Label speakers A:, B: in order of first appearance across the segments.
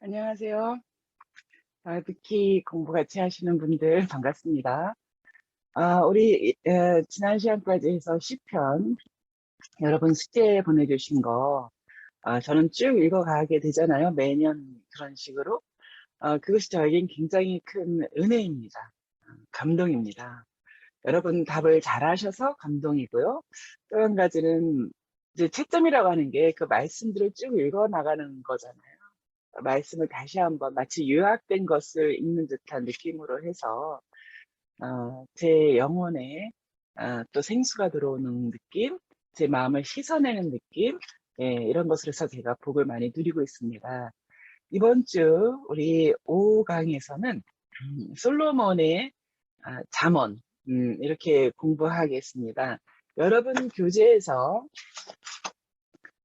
A: 안녕하세요. 특히 공부 같이 하시는 분들 반갑습니다. 우리 지난 시간까지 해서 시편 여러분 숙제 보내주신 거 저는 쭉 읽어가게 되잖아요. 매년 그런 식으로. 그것이 저에겐 굉장히 큰 은혜입니다. 감동입니다. 여러분 답을 잘하셔서 감동이고요. 또 한 가지는 이제 채점이라고 하는 게 그 말씀들을 쭉 읽어 나가는 거잖아요. 말씀을 다시 한번 마치 요약된 것을 읽는 듯한 느낌으로 해서 제 영혼에 또 생수가 들어오는 느낌, 제 마음을 씻어내는 느낌, 예, 이런 것으로서 제가 복을 많이 누리고 있습니다. 이번 주 우리 5강에서는 솔로몬의 잠언 이렇게 공부하겠습니다. 여러분 교재에서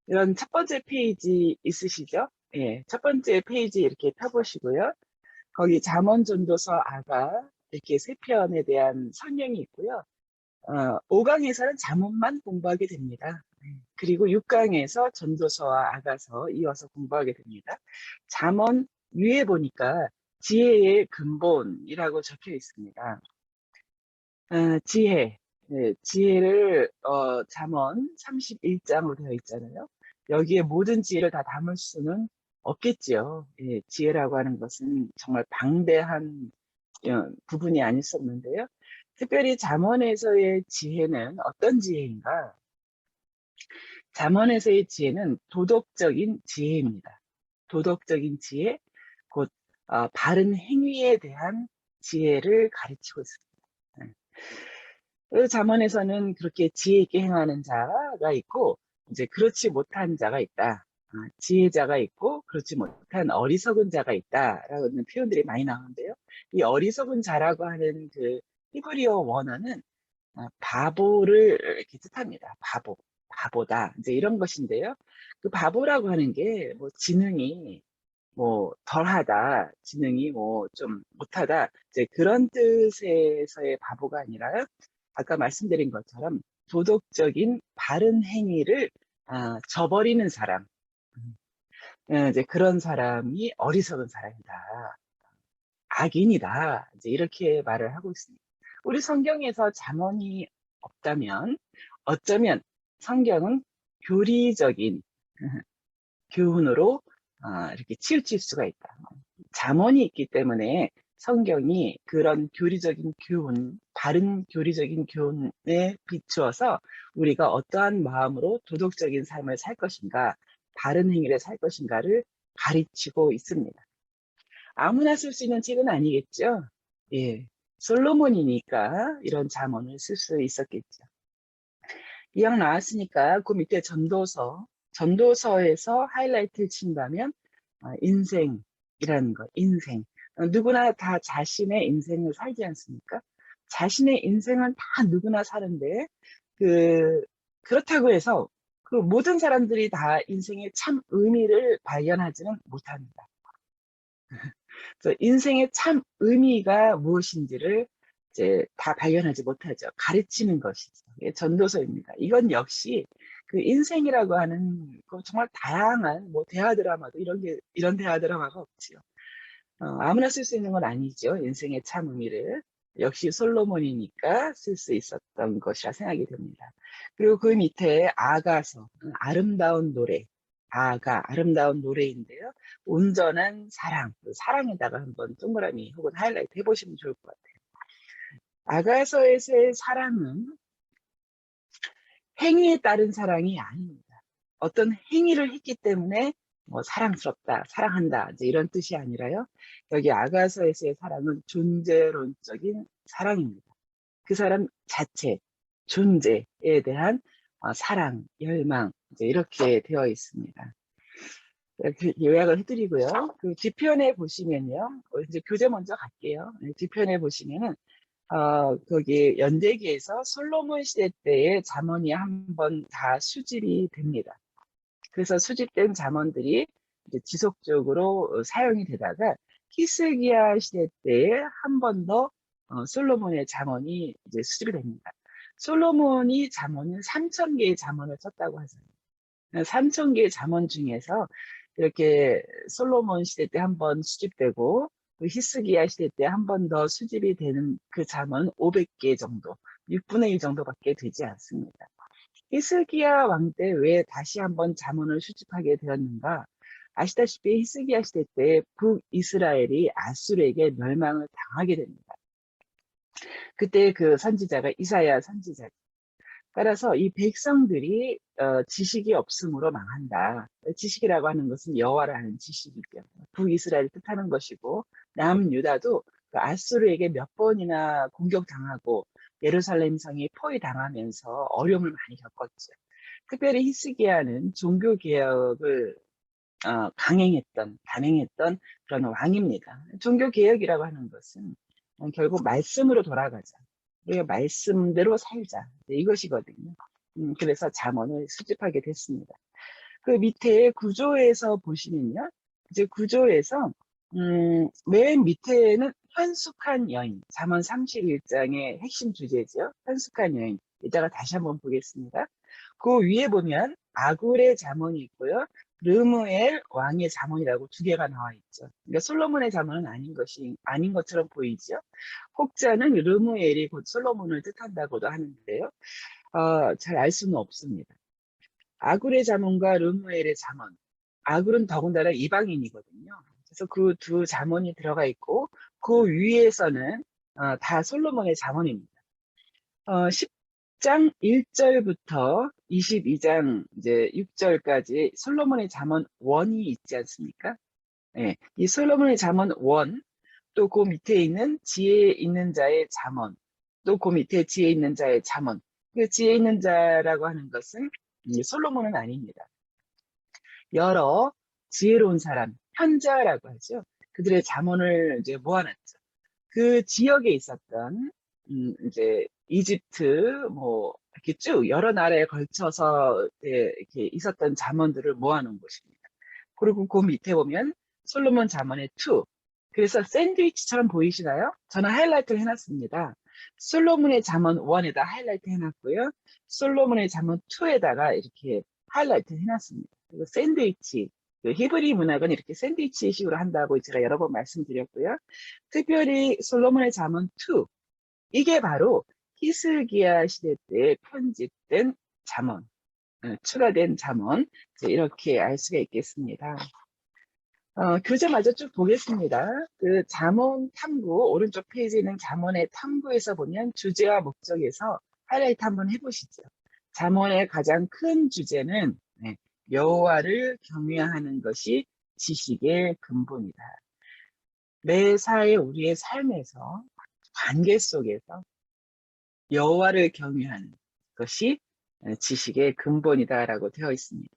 A: 이런 첫 번째 페이지 있으시죠? 예, 첫 번째 페이지 이렇게 펴보시고요. 거기 잠언 전도서 아가 이렇게 세 편에 대한 설명이 있고요. 5강에서는 잠언만 공부하게 됩니다. 그리고 6강에서 전도서와 아가서 이어서 공부하게 됩니다. 잠언 위에 보니까 지혜의 근본이라고 적혀 있습니다. 지혜, 네, 지혜를 잠언 31장으로 되어 있잖아요. 여기에 모든 지혜를 다 담을 수는 없겠지요. 예, 지혜라고 하는 것은 정말 방대한 부분이 아닐 수 없는데요. 특별히 잠언에서의 지혜는 어떤 지혜인가? 잠언에서의 지혜는 도덕적인 지혜입니다. 도덕적인 지혜, 곧 바른 행위에 대한 지혜를 가르치고 있습니다. 네. 그 잠언에서는 그렇게 지혜 있게 행하는 자가 있고 이제 그렇지 못한 자가 있다. 지혜자가 있고 그렇지 못한 어리석은 자가 있다라는 표현들이 많이 나오는데요. 이 어리석은 자라고 하는 그 히브리어 원어는 바보를 이렇게 뜻합니다. 바보, 바보다. 이제 이런 것인데요. 그 바보라고 하는 게 뭐 지능이 뭐 덜하다, 지능이 뭐 좀 못하다, 이제 그런 뜻에서의 바보가 아니라요. 아까 말씀드린 것처럼 도덕적인 바른 행위를 저버리는 사람, 이제 그런 사람이 어리석은 사람이다, 악인이다, 이제 이렇게 말을 하고 있습니다. 우리 성경에서 잠언이 없다면 어쩌면 성경은 교리적인 교훈으로 이렇게 치우칠 수가 있다. 잠언이 있기 때문에 성경이 그런 교리적인 교훈, 바른 교리적인 교훈에 비추어서 우리가 어떠한 마음으로 도덕적인 삶을 살 것인가, 바른 행위를 살 것인가를 가르치고 있습니다. 아무나 쓸 수 있는 책은 아니겠죠? 예. 솔로몬이니까 이런 잠언을 쓸 수 있었겠죠. 이왕 나왔으니까 그 밑에 전도서에서 하이라이트를 친다면 인생이라는 거, 인생. 누구나 다 자신의 인생을 살지 않습니까? 자신의 인생은 다 누구나 사는데, 그, 그렇다고 해서 그 모든 사람들이 다 인생의 참 의미를 발견하지는 못합니다. 그래서 인생의 참 의미가 무엇인지를 이제 다 발견하지 못하죠. 가르치는 것이죠. 이게 전도서입니다. 이건 역시 그 인생이라고 하는 그 정말 다양한 뭐 대하 드라마도 이런 대하 드라마가 없지요. 아무나 쓸 수 있는 건 아니죠. 인생의 참 의미를. 역시 솔로몬이니까 쓸 수 있었던 것이라 생각이 됩니다. 그리고 그 밑에 아가서, 아름다운 노래, 아름다운 노래인데요. 온전한 사랑, 그 사랑에다가 한번 동그라미 혹은 하이라이트 해보시면 좋을 것 같아요. 아가서에서의 사랑은 행위에 따른 사랑이 아닙니다. 어떤 행위를 했기 때문에 뭐 사랑스럽다, 사랑한다, 이제 이런 뜻이 아니라요. 여기 아가서에서의 사랑은 존재론적인 사랑입니다. 그 사람 자체, 존재에 대한 사랑, 열망, 이제 이렇게 되어 있습니다. 이렇게 요약을 해드리고요. 그 뒤편에 보시면요. 이제 교재 먼저 갈게요. 뒤편에 보시면은 거기 연대기에서 솔로몬 시대 때의 잠언이 한번 다 수집이 됩니다. 그래서 수집된 잠언들이 이제 지속적으로 사용이 되다가 히스기야 시대 때에 한 번 더 솔로몬의 잠언이 이제 수집이 됩니다. 솔로몬이 잠언은 3,000개의 잠언을 썼다고 하잖아요. 3,000개의 잠언 중에서 이렇게 솔로몬 시대 때 한 번 수집되고 그 히스기야 시대 때 한 번 더 수집이 되는 그 잠언 500개 정도, 6분의 1 정도밖에 되지 않습니다. 히스기야 왕 때 왜 다시 한번 잠언을 수집하게 되었는가? 아시다시피 히스기야 시대 때 북이스라엘이 아수르에게 멸망을 당하게 됩니다. 그때 그 선지자가 이사야 선지자. 따라서 이 백성들이 지식이 없음으로 망한다. 지식이라고 하는 것은 여호와를 아는 지식이죠. 북이스라엘을 뜻하는 것이고 남유다도 그 아수르에게 몇 번이나 공격당하고 예루살렘 성이 포위당하면서 어려움을 많이 겪었죠. 특별히 히스기야는 종교 개혁을 단행했던 그런 왕입니다. 종교 개혁이라고 하는 것은 결국 말씀으로 돌아가자. 우리가 말씀대로 살자. 이것이거든요. 그래서 잠언을 수집하게 됐습니다. 그 밑에 구조에서 보시면요. 이제 구조에서 맨 밑에는 현숙한 여인, 잠언 31장의 핵심 주제죠. 현숙한 여인. 이따가 다시 한번 보겠습니다. 그 위에 보면 아굴의 잠언이 있고요. 르무엘 왕의 잠언이라고 두 개가 나와 있죠. 그러니까 솔로몬의 잠언은 아닌 것처럼 보이죠. 혹자는 르무엘이 곧 솔로몬을 뜻한다고도 하는데요. 잘 알 수는 없습니다. 아굴의 잠언과 르무엘의 잠언. 아굴은 더군다나 이방인이거든요. 그래서 그 두 잠언이 들어가 있고 그 위에서는 다 솔로몬의 잠언입니다. 10장 1절부터 22장 이제 6절까지 솔로몬의 잠언 1이 있지 않습니까? 네, 이 솔로몬의 잠언 1, 또 그 밑에 있는 지혜 있는 자의 잠언, 또 그 밑에 지혜 있는 자의 잠언. 그 지혜 있는 자라고 하는 것은 솔로몬은 아닙니다. 여러 지혜로운 사람, 현자라고 하죠. 그들의 잠언을 이제 모아놨죠. 그 지역에 있었던 이제 이집트 뭐 이렇게 쭉 여러 나라에 걸쳐서 이렇게 있었던 잠언들을 모아놓은 것입니다. 그리고 그 밑에 보면 솔로몬 잠언의 2. 그래서 샌드위치처럼 보이시나요? 저는 하이라이트를 해놨습니다. 솔로몬의 잠언 1에다 하이라이트 해놨고요. 솔로몬의 잠언 2에다가 이렇게 하이라이트 해놨습니다. 그리고 샌드위치. 그 히브리 문학은 이렇게 샌드위치식으로 한다고 제가 여러 번 말씀드렸고요. 특별히 솔로몬의 잠언 2. 이게 바로 히스기야 시대 때 편집된 잠언, 추가된 잠언, 이렇게 알 수가 있겠습니다. 교재 마저 쭉 보겠습니다. 그 잠언 탐구, 오른쪽 페이지에 있는 잠언의 탐구에서 보면 주제와 목적에서 하이라이트 한번 해보시죠. 잠언의 가장 큰 주제는 여호와를 경외하는 것이 지식의 근본이다. 매사에 우리의 삶에서 관계 속에서 여호와를 경외하는 것이 지식의 근본이다라고 되어 있습니다.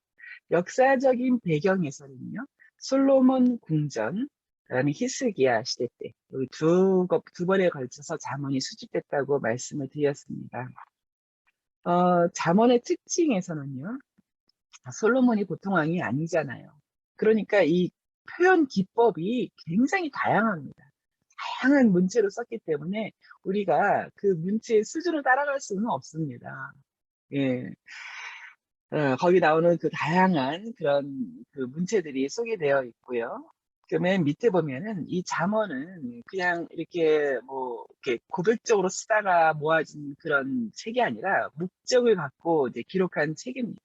A: 역사적인 배경에서는요, 솔로몬 궁전, 그다음에 히스기야 시대 때 여기 두 번에 걸쳐서 잠언이 수집됐다고 말씀을 드렸습니다. 잠언의 특징에서는요, 솔로몬이 보통 왕이 아니잖아요. 그러니까 이 표현 기법이 굉장히 다양합니다. 다양한 문체로 썼기 때문에 우리가 그 문체의 수준을 따라갈 수는 없습니다. 예. 거기 나오는 그 다양한 그런 그 문체들이 소개되어 있고요. 그 맨 밑에 보면은 이 잠언은 그냥 이렇게 뭐 이렇게 고백적으로 쓰다가 모아진 그런 책이 아니라 목적을 갖고 이제 기록한 책입니다.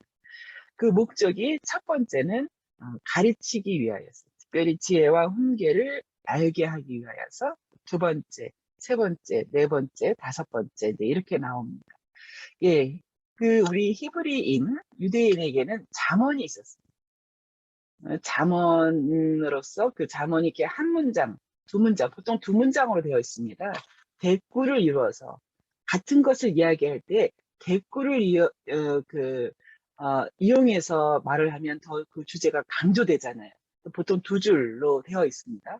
A: 그 목적이 첫 번째는 가르치기 위하여서, 특별히 지혜와 훈계를 알게 하기 위하여서, 두 번째, 세 번째, 네 번째, 다섯 번째 이제 이렇게 나옵니다. 예, 그 우리 히브리인 유대인에게는 잠언이 있었습니다. 잠언으로서 그 잠언이 이렇게 한 문장, 두 문장, 보통 두 문장으로 되어 있습니다. 대꾸를 이루어서 같은 것을 이야기할 때 대꾸를 이용해서 말을 하면 더 그 주제가 강조되잖아요. 보통 두 줄로 되어 있습니다.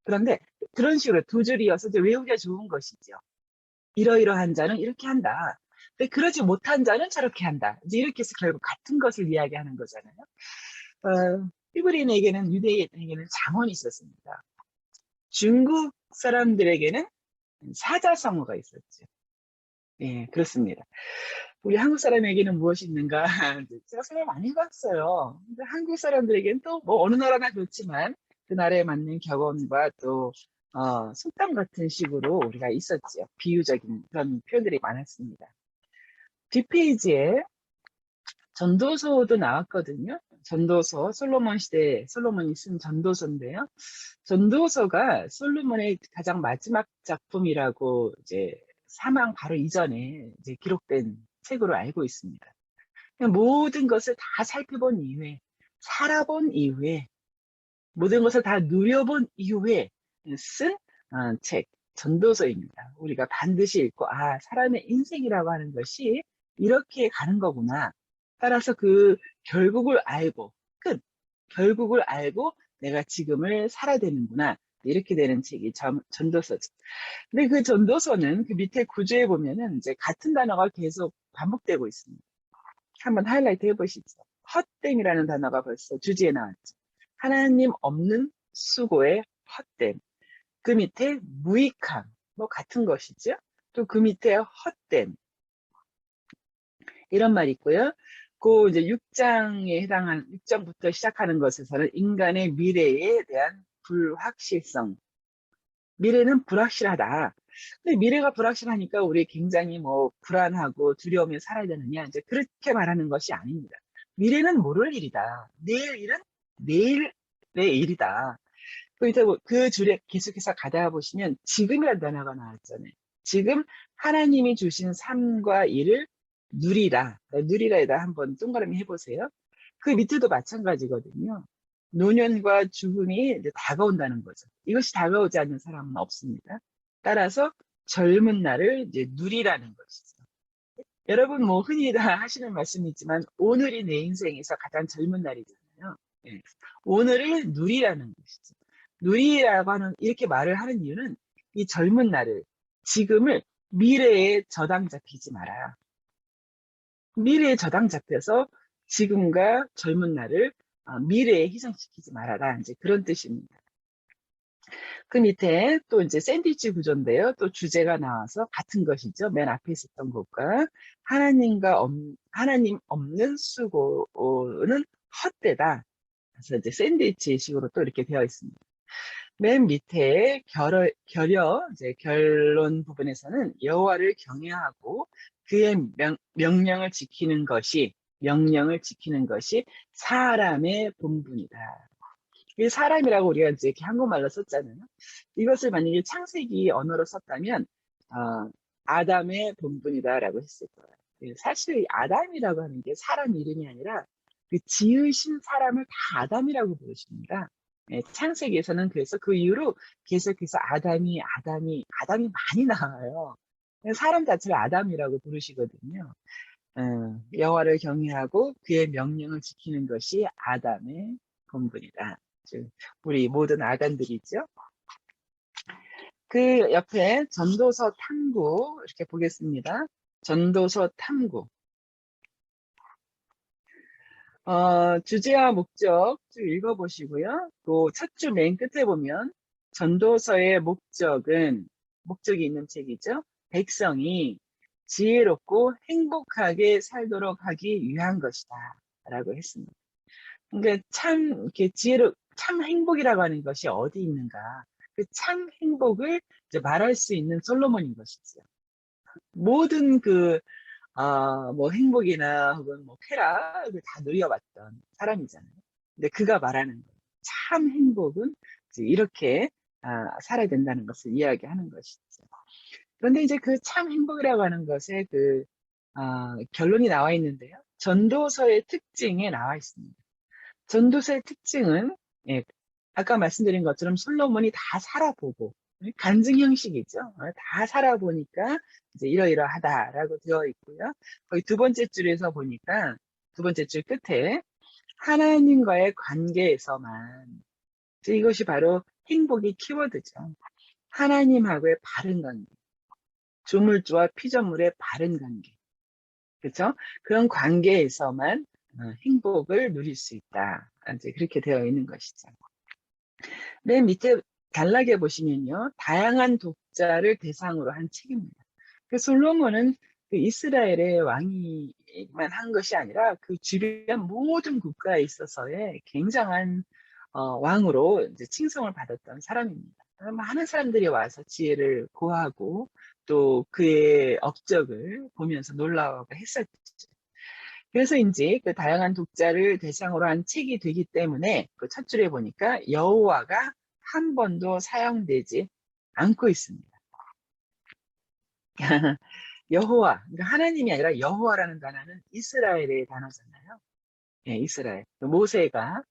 A: 그런데 그런 식으로 두 줄이어서 이제 외우기가 좋은 것이죠. 이러이러한 자는 이렇게 한다. 근데 그러지 못한 자는 저렇게 한다. 이제 이렇게 해서 결국 같은 것을 이야기하는 거잖아요. 히브리인에게는, 유대인에게는 잠언이 있었습니다. 중국 사람들에게는 사자성어가 있었죠. 예, 그렇습니다. 우리 한국 사람에게는 무엇이 있는가? 제가 생각 많이 해봤어요. 근데 한국 사람들에게는 또 뭐 어느 나라나 그렇지만 그 나라에 맞는 격언과 또 속담 같은 식으로 우리가 있었지요. 비유적인 그런 표현들이 많았습니다. 뒷페이지에 전도서도 나왔거든요. 전도서, 솔로몬 시대 솔로몬이 쓴 전도서인데요. 전도서가 솔로몬의 가장 마지막 작품이라고 이제 사망 바로 이전에 이제 기록된 책으로 알고 있습니다. 모든 것을 다 살펴본 이후에, 살아본 이후에, 모든 것을 다 누려본 이후에 쓴 책, 전도서입니다. 우리가 반드시 읽고, 사람의 인생이라고 하는 것이 이렇게 가는 거구나. 따라서 그 결국을 알고, 결국을 알고 내가 지금을 살아야 되는구나. 이렇게 되는 책이 전도서죠. 근데 그 전도서는 그 밑에 구조에 보면은 이제 같은 단어가 계속 반복되고 있습니다. 한번 하이라이트 해보시죠. 헛됨이라는 단어가 벌써 주지에 나왔죠. 하나님 없는 수고의 헛됨. 그 밑에 무익함, 뭐 같은 것이죠. 또 그 밑에 헛됨. 이런 말이 있고요. 그 이제 6장에 해당한 6장부터 시작하는 것에서는 인간의 미래에 대한 불확실성. 미래는 불확실하다. 근데 미래가 불확실하니까 우리 굉장히 뭐 불안하고 두려움에 살아야 되느냐? 이제 그렇게 말하는 것이 아닙니다. 미래는 모를 일이다. 내일 일은 내일의 일이다. 그 줄에 계속해서 가다가 보시면 지금이라는 단어가 나왔잖아요. 지금 하나님이 주신 삶과 일을 누리라. 누리라에다 한번 동그라미 해보세요. 그 밑에도 마찬가지거든요. 노년과 죽음이 이제 다가온다는 거죠. 이것이 다가오지 않는 사람은 없습니다. 따라서 젊은 날을 이제 누리라는 것이죠. 여러분 뭐 흔히 다 하시는 말씀이지만 오늘이 내 인생에서 가장 젊은 날이잖아요. 예. 오늘을 누리라는 것이죠. 누리라고 하는 이렇게 말을 하는 이유는 이 젊은 날을 지금을 미래에 저당 잡히지 마라. 미래에 저당 잡혀서 지금과 젊은 날을 미래에 희생시키지 말아라. 이제 그런 뜻입니다. 그 밑에 또 이제 샌드위치 구조인데요. 또 주제가 나와서 같은 것이죠. 맨 앞에 있었던 것과 하나님 없는 수고는 헛되다. 그래서 이제 샌드위치 식으로 또 이렇게 되어 있습니다. 맨 밑에 이제 결론 부분에서는 여호와를 경외하고 그의 명령을 지키는 것이 사람의 본분이다. 이 사람이라고 우리가 이제 이렇게 한국말로 썼잖아요. 이것을 만약에 창세기 언어로 썼다면 아담의 본분이다라고 했을 거예요. 사실 이 아담이라고 하는 게 사람 이름이 아니라 그 지으신 사람을 다 아담이라고 부르십니다. 창세기에서는 그래서 그 이후로 계속해서 아담이 많이 나와요. 사람 자체를 아담이라고 부르시거든요. 여호와를 경외하고 그의 명령을 지키는 것이 아담의 본분이다. 즉 우리 모든 아담들이죠. 그 옆에 전도서 탐구 이렇게 보겠습니다. 전도서 탐구. 주제와 목적 쭉 읽어보시고요. 또 첫 줄 맨 끝에 보면 전도서의 목적이 있는 책이죠. 백성이 지혜롭고 행복하게 살도록 하기 위한 것이다. 라고 했습니다. 그러니까 이렇게 참 행복이라고 하는 것이 어디 있는가. 그 참 행복을 이제 말할 수 있는 솔로몬인 것이죠. 모든 뭐 행복이나 혹은 뭐 쾌락을 다 누려봤던 사람이잖아요. 근데 그가 말하는 거예요. 참 행복은 이제 이렇게 살아야 된다는 것을 이야기하는 것이죠. 그런데 이제 그 참 행복이라고 하는 것의 결론이 나와 있는데요. 전도서의 특징에 나와 있습니다. 전도서의 특징은 아까 말씀드린 것처럼 솔로몬이 다 살아보고 간증 형식이죠. 다 살아보니까 이제 이러이러하다라고 되어 있고요. 거기 두 번째 줄에서 보니까 두 번째 줄 끝에 하나님과의 관계에서만 이것이 바로 행복의 키워드죠. 하나님하고의 바른 관계, 조물주와 피조물의 바른 관계, 그렇죠? 그런 관계에서만 행복을 누릴 수 있다. 이제 그렇게 되어 있는 것이죠. 맨 밑에 단락에 보시면요. 다양한 독자를 대상으로 한 책입니다. 솔로몬은 그 이스라엘의 왕이만 한 것이 아니라 그 주변 모든 국가에 있어서의 굉장한 왕으로 이제 칭송을 받았던 사람입니다. 많은 사람들이 와서 지혜를 구하고 또 그의 업적을 보면서 놀라워하고 했었죠. 그래서인지 그 다양한 독자를 대상으로 한 책이 되기 때문에 그 첫 줄에 보니까 여호와가 한 번도 사용되지 않고 있습니다. 여호와, 그러니까 하나님이 아니라 여호와라는 단어는 이스라엘의 단어잖아요. 예, 이스라엘. 모세가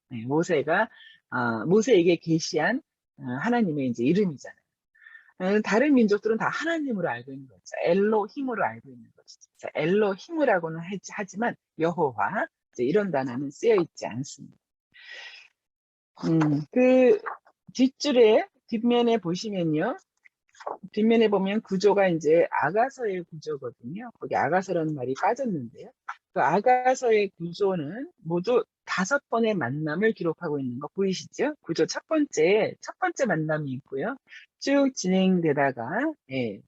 A: 모세에게 계시한 하나님의 이제 이름이잖아요. 다른 민족들은 다 하나님으로 알고 있는 거죠. 엘로힘으로 알고 있는 것이죠. 엘로힘이라고는 하지만 여호와 이제 이런 단어는 쓰여 있지 않습니다. 그 뒷면에 보시면요. 뒷면에 보면 구조가 이제 아가서의 구조거든요. 거기 아가서라는 말이 빠졌는데요. 그 아가서의 구조는 모두 5번의 만남을 기록하고 있는 거 보이시죠? 구조 첫 번째 만남이 있고요. 쭉 진행되다가, 예,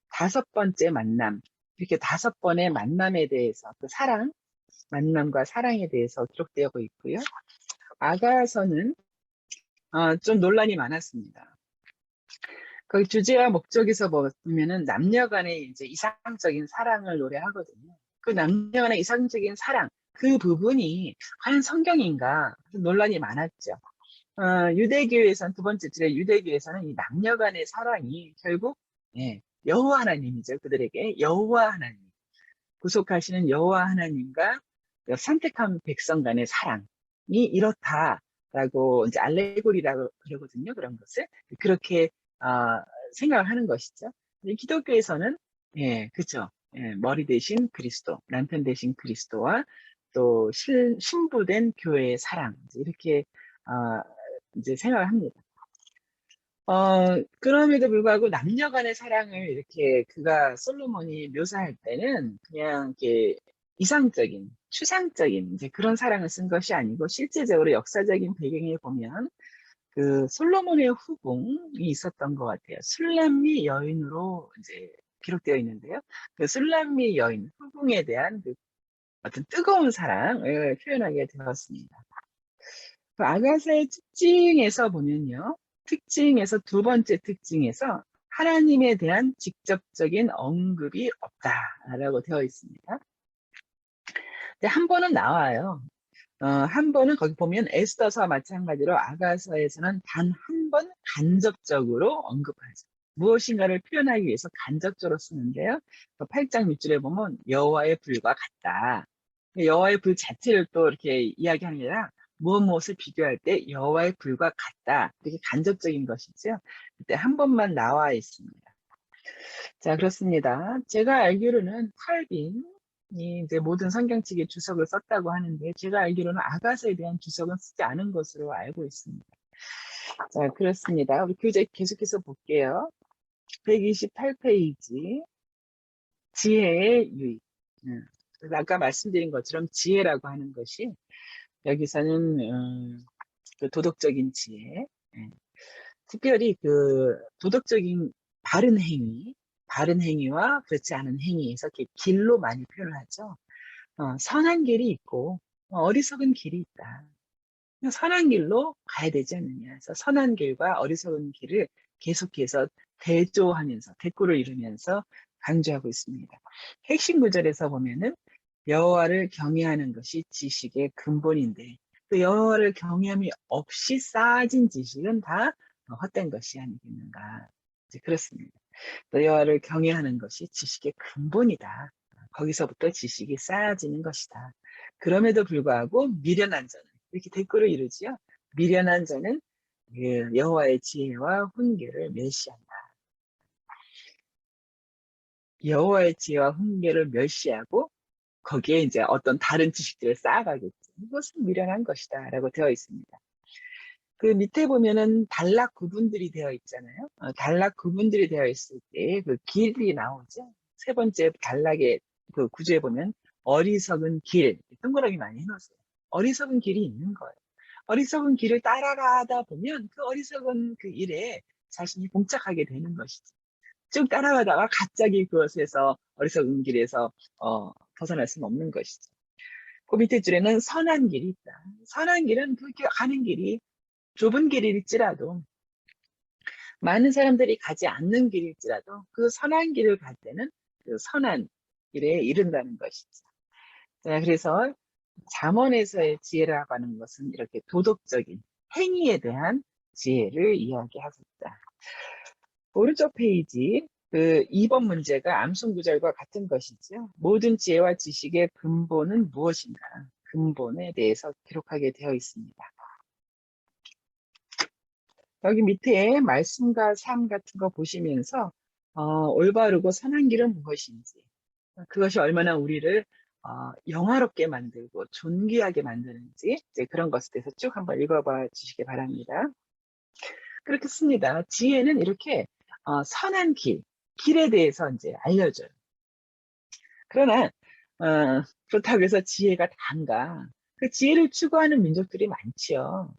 A: 5번째 만남. 이렇게 5번의 만남에 대해서, 그 만남과 사랑에 대해서 기록되고 있고요. 아가서는, 좀 논란이 많았습니다. 그 주제와 목적에서 보면은 남녀 간의 이제 이상적인 사랑을 노래하거든요. 그 남녀 간의 이상적인 사랑, 그 부분이 과연 성경인가 논란이 많았죠. 유대교에서는 두 번째 줄에 유대교에서는 이 남녀 간의 사랑이 결국 예, 여호와 하나님이죠. 그들에게 여호와 하나님, 구속하시는 여호와 하나님과 선택한 백성 간의 사랑이 이렇다라고 이제 알레고리라고 그러거든요. 그런 것을 그렇게 생각을 하는 것이죠. 기독교에서는 예, 그죠. 예, 머리 대신 그리스도, 남편 대신 그리스도와 또 신부된 교회의 사랑 이렇게 이제 생각을 합니다. 그럼에도 불구하고 남녀 간의 사랑을 이렇게 솔로몬이 묘사할 때는 그냥 이렇게 이상적인, 추상적인 이제 그런 사랑을 쓴 것이 아니고 실제적으로 역사적인 배경에 보면 그 솔로몬의 후궁이 있었던 것 같아요. 술람미 여인으로 이제 기록되어 있는데요. 그 술람미 여인, 후궁에 대한 그 어떤 뜨거운 사랑을 표현하게 되었습니다. 그 아가서의 특징에서 보면요. 두 번째 특징에서 하나님에 대한 직접적인 언급이 없다라고 되어 있습니다. 근데 한 번은 나와요. 한 번은 거기 보면 에스더서와 마찬가지로 아가서에서는 단 한 번 간접적으로 언급하죠. 무엇인가를 표현하기 위해서 간접적으로 쓰는데요. 8장 밑줄에 보면 여호와의 불과 같다. 여호와의 불 자체를 또 이렇게 이야기하느라 무엇을 비교할 때 여호와의 불과 같다. 이렇게 간접적인 것이죠. 그때 한 번만 나와 있습니다. 자, 그렇습니다. 제가 알기로는 칼빈이 이제 모든 성경책에 주석을 썼다고 하는데 제가 알기로는 아가서에 대한 주석은 쓰지 않은 것으로 알고 있습니다. 자, 그렇습니다. 우리 교재 계속해서 볼게요. 128페이지 지혜의 유익. 그래서 아까 말씀드린 것처럼 지혜라고 하는 것이 여기서는 그 도덕적인 지혜, 특별히 그 도덕적인 바른 행위와 그렇지 않은 행위에서 이렇게 길로 많이 표현을 하죠. 선한 길이 있고 어리석은 길이 있다. 선한 길로 가야 되지 않느냐. 그래서 선한 길과 어리석은 길을 계속해서 대조를 이루면서 강조하고 있습니다. 핵심 구절에서 보면은 여호와를 경외하는 것이 지식의 근본인데 그 여호와를 경외함이 없이 쌓아진 지식은 다 헛된 것이 아니겠는가. 이제 그렇습니다. 또 여호와를 경외하는 것이 지식의 근본이다. 거기서부터 지식이 쌓아지는 것이다. 그럼에도 불구하고 미련한 자는 이렇게 대꾸를 이루지요. 미련한 자는 그 여호와의 지혜와 훈계를 멸시한다. 여호와의 지혜와 훈계를 멸시하고 거기에 이제 어떤 다른 지식들을 쌓아가겠죠. 이것은 미련한 것이다 라고 되어 있습니다. 그 밑에 보면은 단락 구분들이 되어 있잖아요. 단락 구분들이 되어 있을 때 그 길이 나오죠. 세 번째 단락의 그 구조에 보면 어리석은 길, 동그라미 많이 해놓으세요. 어리석은 길이 있는 거예요. 어리석은 길을 따라가다 보면 그 어리석은 그 일에 자신이 봉착하게 되는 것이죠. 쭉 따라가다가 갑자기 그것에서 어리석은 길에서 벗어날 수는 없는 것이죠. 그 밑에 줄에는 선한 길이 있다. 선한 길은 그 가는 길이 좁은 길일지라도, 많은 사람들이 가지 않는 길일지라도 그 선한 길을 갈 때는 그 선한 길에 이른다는 것이죠. 자, 그래서 잠언에서의 지혜라고 하는 것은 이렇게 도덕적인 행위에 대한 지혜를 이야기하고 있다. 오른쪽 페이지 그 2번 문제가 암송 구절과 같은 것이죠. 모든 지혜와 지식의 근본은 무엇인가? 근본에 대해서 기록하게 되어 있습니다. 여기 밑에 말씀과 삶 같은 거 보시면서 올바르고 선한 길은 무엇인지, 그것이 얼마나 우리를 영화롭게 만들고 존귀하게 만드는지, 이제 그런 것에 대해서 쭉 한번 읽어봐 주시기 바랍니다. 그렇게 씁니다. 지혜는 이렇게 선한 길에 대해서 이제 알려줘요. 그러나 그렇다고 해서 지혜가 다인가? 그 지혜를 추구하는 민족들이 많지요.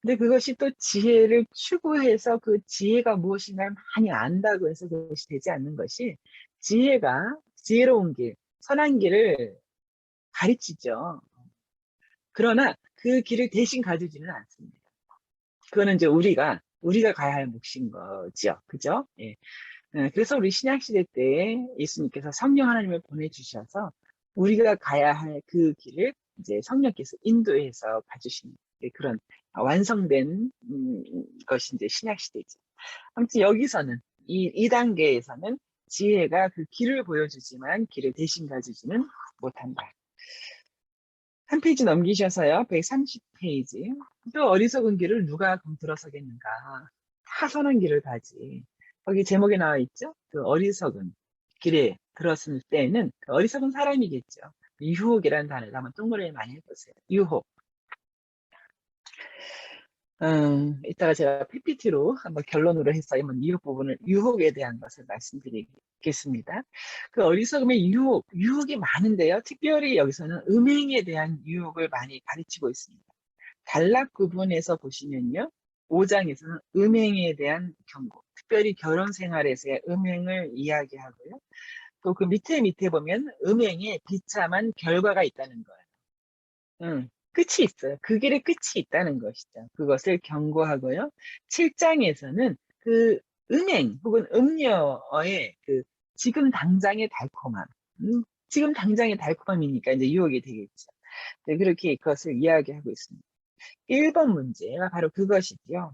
A: 근데 그것이 또 지혜를 추구해서 그 지혜가 무엇인가를 많이 안다고 해서 그것이 되지 않는 것이, 지혜로운 길, 선한 길을 가르치죠. 그러나 그 길을 대신 가주지는 않습니다. 그거는 이제 우리가 가야 할 몫인 거죠. 그죠? 예. 그래서 우리 신약시대 때 예수님께서 성령 하나님을 보내주셔서 우리가 가야 할 그 길을 이제 성령께서 인도해서 가주시는 그런 완성된 것이 이제 신약시대죠. 아무튼 여기서는 이 단계에서는 지혜가 그 길을 보여주지만 길을 대신 가주지는 못한다. 한 페이지 넘기셔서요. 130페이지. 또 어리석은 길을 누가 그럼 들어서겠는가? 다 선한 길을 가지. 거기 제목에 나와 있죠? 그 어리석은 길에 들었을 때는 그 어리석은 사람이겠죠. 유혹이라는 단어를 한번 동그라미 많이 해보세요. 유혹. 이따가 제가 PPT로 한번 결론으로 해서 한번 유혹에 대한 것을 말씀드리겠습니다. 그 어리석음의 유혹이 많은데요. 특별히 여기서는 음행에 대한 유혹을 많이 가르치고 있습니다. 단락 구분에서 보시면요. 5장에서는 음행에 대한 경고, 특별히 결혼 생활에서의 음행을 이야기하고요. 또 그 밑에 보면 음행에 비참한 결과가 있다는 거예요. 끝이 있어요. 그 길에 끝이 있다는 것이죠. 그것을 경고하고요. 7장에서는 그 음행 혹은 음료의 그 지금 당장의 달콤함, 지금 당장의 달콤함이니까 이제 유혹이 되겠죠. 네, 그렇게 그것을 이야기하고 있습니다. 1번 문제가 바로 그것이죠.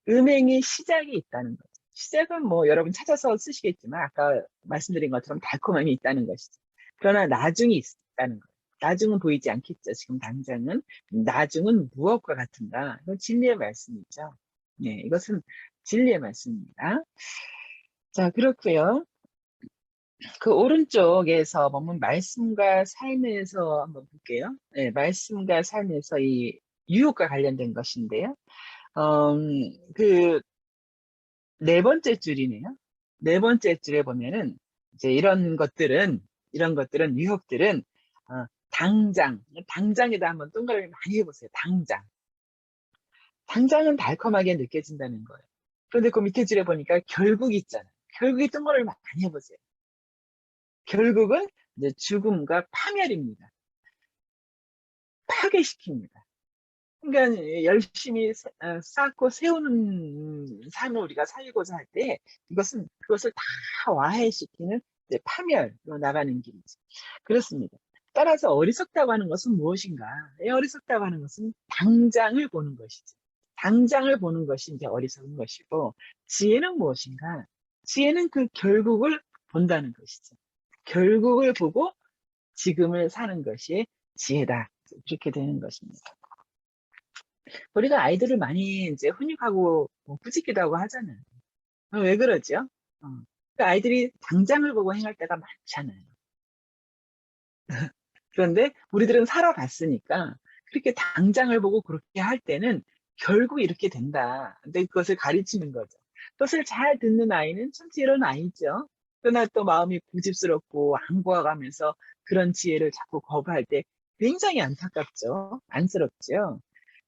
A: 음행의 시작이 있다는 거죠. 시작은 뭐 여러분 찾아서 쓰시겠지만 아까 말씀드린 것처럼 달콤함이 있다는 것이죠. 그러나 나중이 있다는 거예요. 나중은 보이지 않겠죠. 지금 당장은. 나중은 무엇과 같은가? 이건 진리의 말씀이죠. 네, 이것은 진리의 말씀입니다. 자, 그렇고요. 그 오른쪽에서 보면 말씀과 삶에서 한번 볼게요. 네, 말씀과 삶에서 이 유혹과 관련된 것인데요. 그 네 번째 줄이네요. 네 번째 줄에 보면은 이제 이런 것들은 유혹들은 당장에다 한번 동그라미 많이 해보세요. 당장은 달콤하게 느껴진다는 거예요. 그런데 그 밑에 줄에 보니까 결국 있잖아요. 결국에 동그라미 많이 해보세요. 결국은 이제 죽음과 파멸입니다. 파괴시킵니다. 그러니까 열심히 쌓고 세우는 삶을 우리가 살고자 할 때 그것을 다 와해시키는 이제 파멸로 나가는 길이죠. 그렇습니다. 따라서 어리석다고 하는 것은 무엇인가? 어리석다고 하는 것은 당장을 보는 것이죠. 당장을 보는 것이 이제 어리석은 것이고, 지혜는 무엇인가? 지혜는 그 결국을 본다는 것이죠. 결국을 보고 지금을 사는 것이 지혜다. 이렇게 되는 것입니다. 우리가 아이들을 많이 이제 훈육하고 뭐 꾸짖기도 하고 하잖아요. 왜 그러죠? 그 아이들이 당장을 보고 행할 때가 많잖아요. 그런데 우리들은 살아봤으니까 그렇게 당장을 보고 그렇게 할 때는 결국 이렇게 된다. 근데 그것을 가르치는 거죠. 그것을 잘 듣는 아이는 참 지혜로운 아이죠. 그러나 또 마음이 고집스럽고 안고와가면서 그런 지혜를 자꾸 거부할 때 굉장히 안타깝죠. 안쓰럽죠.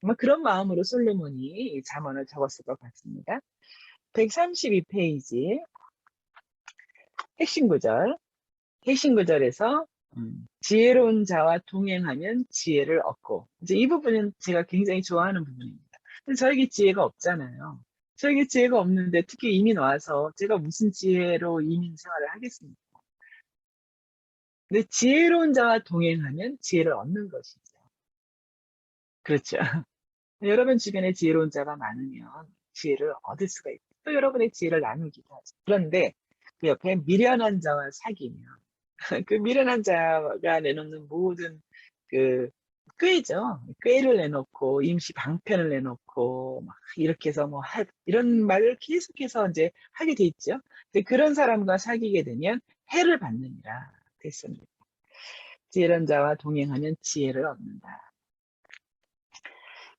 A: 아마 그런 마음으로 솔로몬이 이 잠언을 적었을 것 같습니다. 132페이지 핵심 구절. 핵심 구절에서 지혜로운 자와 동행하면 지혜를 얻고, 이제 이 부분은 제가 굉장히 좋아하는 부분입니다. 근데 저에게 지혜가 없잖아요. 저에게 지혜가 없는데 특히 이민 와서 제가 무슨 지혜로 이민 생활을 하겠습니까? 근데 지혜로운 자와 동행하면 지혜를 얻는 것이죠. 그렇죠. 여러분 주변에 지혜로운 자가 많으면 지혜를 얻을 수가 있고, 또 여러분의 지혜를 나누기도 하죠. 그런데 그 옆에 미련한 자와 사귀면 그 미련한 자가 내놓는 모든 그 꾀죠. 꾀를 내놓고 임시 방편을 내놓고 막 이렇게 해서 뭐 이런 말을 계속해서 이제 하게 돼 있죠. 근데 그런 사람과 사귀게 되면 해를 받느니라 됐습니다. 지혜로운 자와 동행하면 지혜를 얻는다.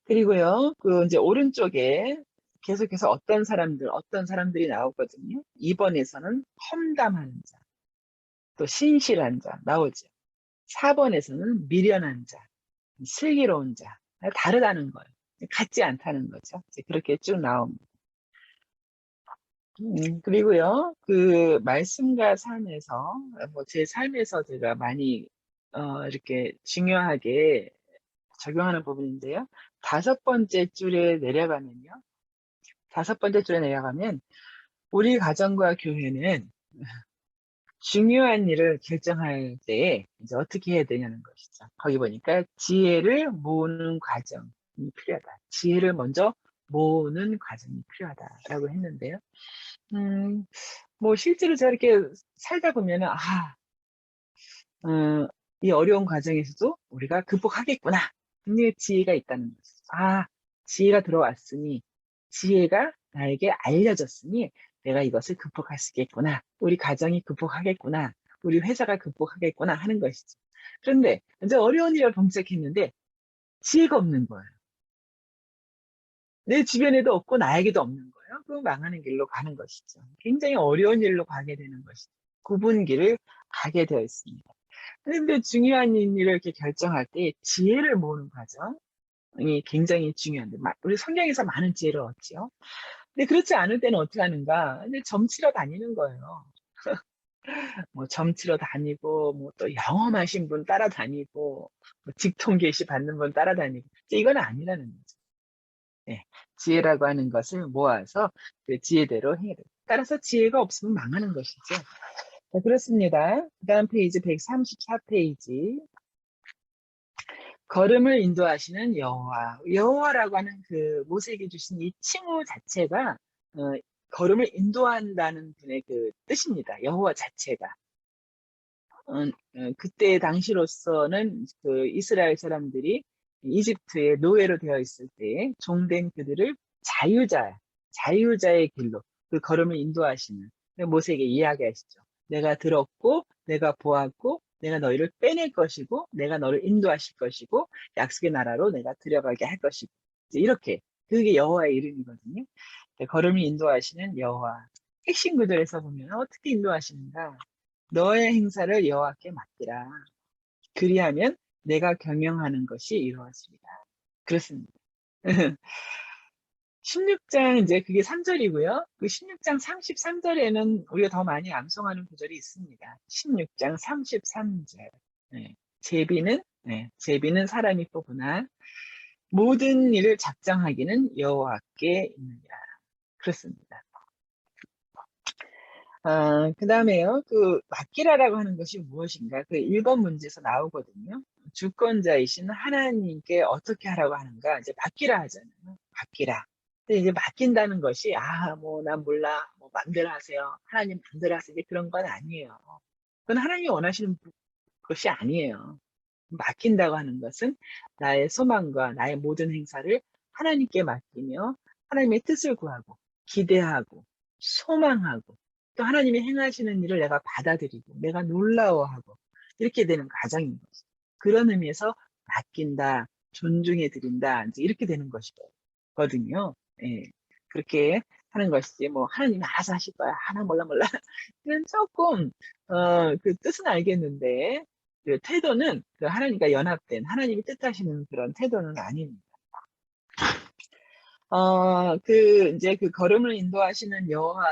A: 그리고요, 그 이제 오른쪽에 계속해서 어떤 사람들이 나오거든요. 2번에서는 험담하는 자, 또 신실한 자 나오죠. 4번에서는 미련한 자, 슬기로운 자, 다르다는 거예요. 같지 않다는 거죠. 이제 그렇게 쭉 나옵니다. 그리고요, 그 말씀과 삶에서, 뭐 제 삶에서 제가 많이, 이렇게 중요하게 적용하는 부분인데요. 다섯 번째 줄에 내려가면, 우리 가정과 교회는 중요한 일을 결정할 때 이제 어떻게 해야 되냐는 것이죠. 거기 보니까 지혜를 모으는 과정이 필요하다. 지혜를 먼저 모으는 과정이 필요하다라고 했는데요. 음, 뭐 실제로 제가 이렇게 살다 보면은 어, 이 어려운 과정에서도 우리가 극복하겠구나. 분명히 지혜가 있다는 거죠. 지혜가 들어왔으니, 지혜가 나에게 알려졌으니 내가 이것을 극복할 수 있겠구나. 우리 가정이 극복하겠구나. 우리 회사가 극복하겠구나 하는 것이죠. 그런데 이제 어려운 일을 봉착했는데 지혜가 없는 거예요. 내 주변에도 없고 나에게도 없는 거예요. 그럼 망하는 길로 가는 것이죠. 굉장히 어려운 일로 가게 되는 것이죠. 굽은 길을 가게 되어 있습니다. 그런데 중요한 일을 이렇게 결정할 때 지혜를 모으는 과정이 굉장히 중요한데, 우리 성경에서 많은 지혜를 얻죠. 근데 그렇지 않을 때는 어떻게 하는가? 근데 점치러 다니는 거예요. 뭐 점치러 다니고, 뭐 또 영험하신 분 따라다니고, 뭐 직통 계시 받는 분 따라다니고, 이건 아니라는 거죠. 네. 지혜라고 하는 것을 모아서 그 지혜대로 해야 돼요. 따라서 지혜가 없으면 망하는 것이죠. 자, 그렇습니다. 그 다음 페이지 134페이지. 걸음을 인도하시는 여호와. 여호와라고 하는 그 모세에게 주신 이 칭호 자체가 어, 걸음을 인도한다는 분의 그 뜻입니다. 여호와 자체가. 그때 당시로서는 그 이스라엘 사람들이 이집트의 노예로 되어 있을 때 종된 그들을 자유자의 길로 그 걸음을 인도하시는 모세에게 이야기하시죠. 내가 들었고, 내가 보았고, 내가 너희를 빼낼 것이고, 내가 너를 인도하실 것이고, 약속의 나라로 내가 들어가게 할 것이고, 이제 이렇게 그게 여호와의 이름이거든요. 걸음을 인도하시는 여호와. 핵심 구절에서 보면 어떻게 인도하시는가? 너의 행사를 여호와께 맡기라. 그리하면 내가 경영하는 것이 이루어집니다. 그렇습니다. 16장 이제 그게 3절이고요. 그 16장 33절에는 우리가 더 많이 암송하는 구절이 있습니다. 16장 33절. 제비는 사람이 뽑으나 모든 일을 작정하기는 여호와께 있느니라. 그렇습니다. 그 다음에요. 그 맡기라라고 하는 것이 무엇인가? 그 1번 문제에서 나오거든요. 주권자이신 하나님께 어떻게 하라고 하는가? 이제 맡기라 하잖아요. 맡기라. 근데 이제 맡긴다는 것이 뭐 난 몰라. 뭐 마음대로 하세요. 하나님 마음대로 하세요. 이제 그런 건 아니에요. 그건 하나님이 원하시는 것이 아니에요. 맡긴다고 하는 것은 나의 소망과 나의 모든 행사를 하나님께 맡기며 하나님의 뜻을 구하고 기대하고 소망하고 또 하나님이 행하시는 일을 내가 받아들이고 내가 놀라워하고 이렇게 되는 과정인 거죠. 그런 의미에서 맡긴다, 존중해 드린다, 이제 이렇게 되는 것이거든요. 예, 그렇게 하는 것이지 뭐 하나님이 알아서 하실 거야. 하나 몰라. 이건 조금 그 뜻은 알겠는데 그 태도는 그 하나님과 연합된 하나님이 뜻하시는 그런 태도는 아닙니다. 이제 그 걸음을 인도하시는 여호와,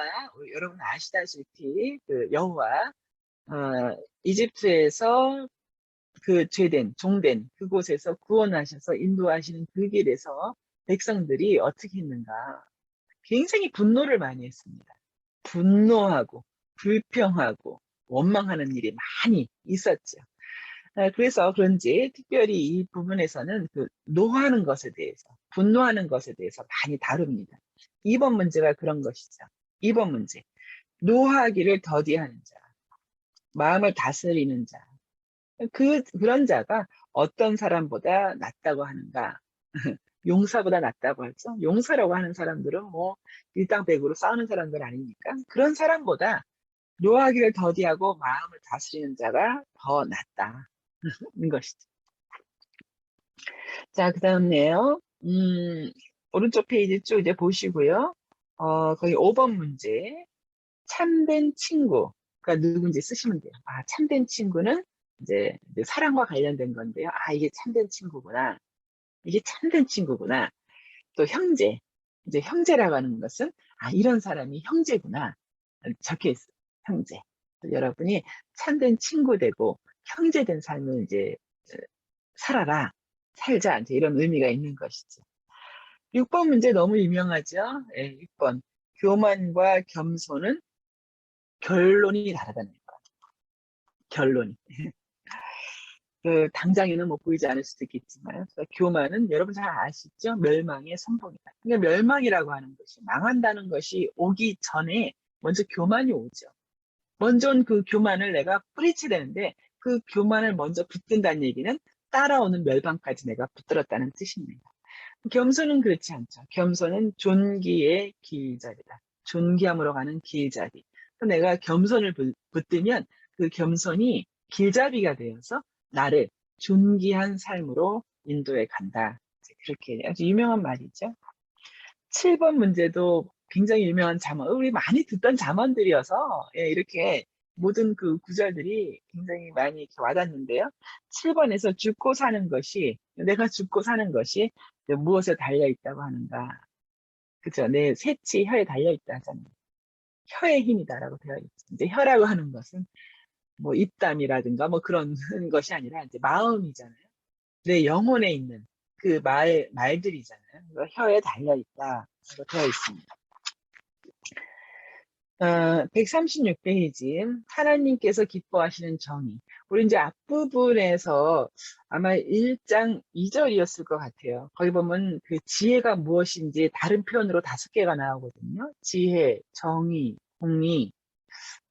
A: 여러분 아시다시피 그 여호와, 이집트에서 그 종된 그곳에서 구원하셔서 인도하시는 그 길에서 백성들이 어떻게 했는가? 굉장히 분노를 많이 했습니다. 분노하고 불평하고 원망하는 일이 많이 있었죠. 그래서 그런지 특별히 이 부분에서는 그 노하는 것에 대해서, 분노하는 것에 대해서 많이 다룹니다. 2번 문제가 그런 것이죠. 2번 문제. 노하기를 더디하는 자, 마음을 다스리는 자. 그런 자가 어떤 사람보다 낫다고 하는가? 용사보다 낫다고 하죠. 용사라고 하는 사람들은 뭐 일당백으로 싸우는 사람들 아닙니까? 그런 사람보다 노하기를 더디하고 마음을 다스리는 자가 더 낫다는 것이죠. 자, 그 다음에요. 오른쪽 페이지 쭉 이제 보시고요. 거기 5번 문제. 참된 친구가 누군지 쓰시면 돼요. 참된 친구는 이제 사랑과 관련된 건데요. 이게 참된 친구구나. 이게 참된 친구구나. 또 형제. 이제 형제라고 하는 것은, 이런 사람이 형제구나. 적혀 있어요. 형제. 또 여러분이 참된 친구 되고 형제 된 삶을 이제 살아라. 살자. 이제 이런 의미가 있는 것이죠. 6번 문제 너무 유명하죠? 예, 6번. 교만과 겸손은 결론이 다르다는 거. 결론이. 당장에는 뭐 보이지 않을 수도 있겠지만, 교만은 여러분 잘 아시죠? 멸망의 선봉이다. 그러니까 멸망이라고 하는 것이, 망한다는 것이 오기 전에 먼저 교만이 오죠. 먼저 그 교만을 내가 뿌리치려는데, 그 교만을 먼저 붙든다는 얘기는 따라오는 멸망까지 내가 붙들었다는 뜻입니다. 겸손은 그렇지 않죠. 겸손은 존귀의 길잡이다. 존귀함으로 가는 길잡이. 내가 겸손을 붙들면 그 겸손이 길잡이가 되어서 나를 존귀한 삶으로 인도해 간다. 그렇게 아주 유명한 말이죠. 7번 문제도 굉장히 유명한 잠언, 우리 많이 듣던 잠언들이어서 이렇게 모든 그 구절들이 굉장히 많이 이렇게 와닿는데요. 7번에서 죽고 사는 것이, 내가 죽고 사는 것이 무엇에 달려 있다고 하는가? 그죠? 내 새치 혀에 달려 있다 하잖아요. 혀의 힘이다라고 되어 있죠. 이제 혀라고 하는 것은 뭐 입담이라든가 뭐 그런 것이 아니라 이제 마음이잖아요. 내 영혼에 있는 그 말들이잖아요. 혀에 달려 있다라고 되어 있습니다. 136페이지. 하나님께서 기뻐하시는 정의. 우리 이제 앞부분에서 아마 1장 2절이었을 것 같아요. 거기 보면 그 지혜가 무엇인지 다른 표현으로 5개가 나오거든요. 지혜, 정의, 공의,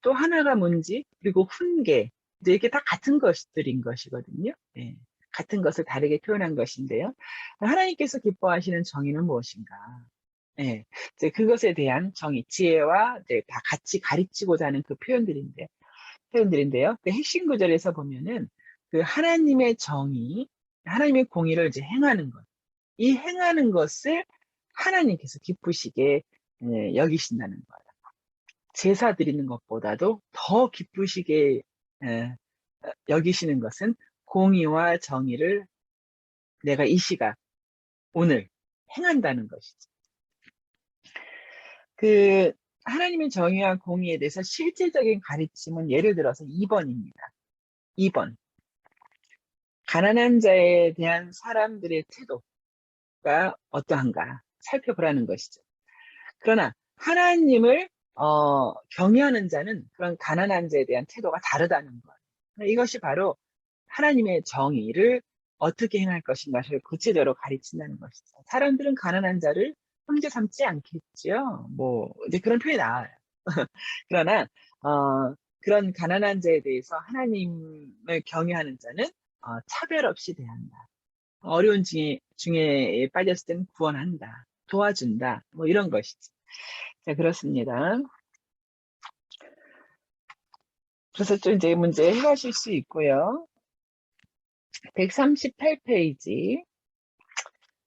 A: 또 하나가 뭔지, 그리고 훈계. 이제 이렇게 다 같은 것들인 것이거든요. 네. 같은 것을 다르게 표현한 것인데요. 하나님께서 기뻐하시는 정의는 무엇인가? 네. 이제 그것에 대한 정의, 지혜와 이제 다 같이 가르치고자 하는 그 표현들인데요. 그 핵심 구절에서 보면은 그 하나님의 정의, 하나님의 공의를 이제 행하는 것. 이 행하는 것을 하나님께서 기쁘시게 여기신다는 거예요. 제사 드리는 것보다도 더 기쁘시게 여기시는 것은 공의와 정의를 내가 이 시각, 오늘 행한다는 것이죠. 그 하나님의 정의와 공의에 대해서 실제적인 가르침은 예를 들어서 2번입니다. 2번. 가난한 자에 대한 사람들의 태도가 어떠한가 살펴보라는 것이죠. 그러나 하나님을 경외하는 자는 그런 가난한 자에 대한 태도가 다르다는 거예요. 이것이 바로 하나님의 정의를 어떻게 행할 것인가를 구체적으로 가르친다는 것이죠. 사람들은 가난한 자를 형제 삼지 않겠죠. 뭐 이제 그런 표현이 나와요. 그러나 그런 가난한 자에 대해서 하나님을 경외하는 자는 차별 없이 대한다. 어려운 중에 빠졌을 때는 구원한다. 도와준다. 뭐 이런 것이지. 자, 그렇습니다. 그래서 좀 이제 문제 해가실 수 있고요. 138페이지.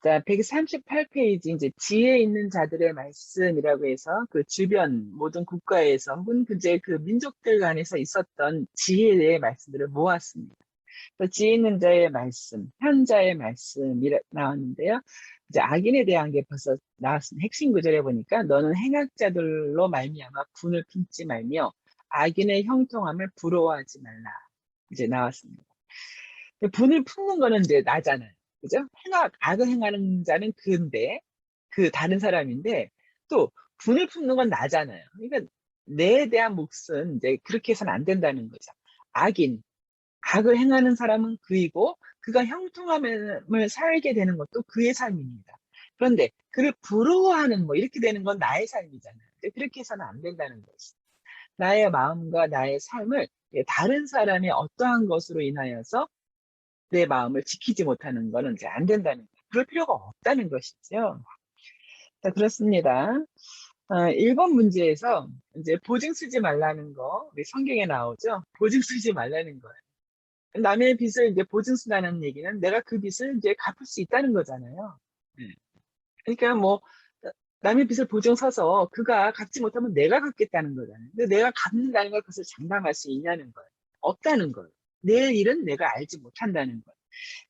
A: 자, 138페이지, 이제 지혜 있는 자들의 말씀이라고 해서 그 주변 모든 국가에서 혹은 이제 그 민족들 간에서 있었던 지혜의 말씀들을 모았습니다. 또 지혜 있는 자의 말씀, 현자의 말씀이 나왔는데요. 이제 악인에 대한 게 벌써 나왔습니다. 핵심 구절에 보니까 너는 행악자들로 말미암아 분을 품지 말며 악인의 형통함을 부러워하지 말라. 이제 나왔습니다. 분을 품는 거는 이제 나잖아요. 그죠? 악을 행하는 자는 그인데, 그 다른 사람인데, 또 분을 품는 건 나잖아요. 그러니까 내에 대한 몫은 이제 그렇게 해서는 안 된다는 거죠. 악을 행하는 사람은 그이고, 그가 형통함을 살게 되는 것도 그의 삶입니다. 그런데 그를 부러워하는 뭐 이렇게 되는 건 나의 삶이잖아요. 그렇게 해서는 안 된다는 것이죠. 나의 마음과 나의 삶을 다른 사람의 어떠한 것으로 인하여서 내 마음을 지키지 못하는 거는 이제 안 된다는 거예요. 그럴 필요가 없다는 것이죠. 자, 그렇습니다. 1번 문제에서 이제 보증 쓰지 말라는 거, 우리 성경에 나오죠? 보증 쓰지 말라는 거예요. 남의 빚을 이제 보증 쓴다는 얘기는 내가 그 빚을 이제 갚을 수 있다는 거잖아요. 네. 그러니까 뭐, 남의 빚을 보증 서서 그가 갚지 못하면 내가 갚겠다는 거잖아요. 근데 내가 갚는다는 걸 그것을 장담할 수 있냐는 거예요. 없다는 거예요. 내 일은 내가 알지 못한다는 거예요.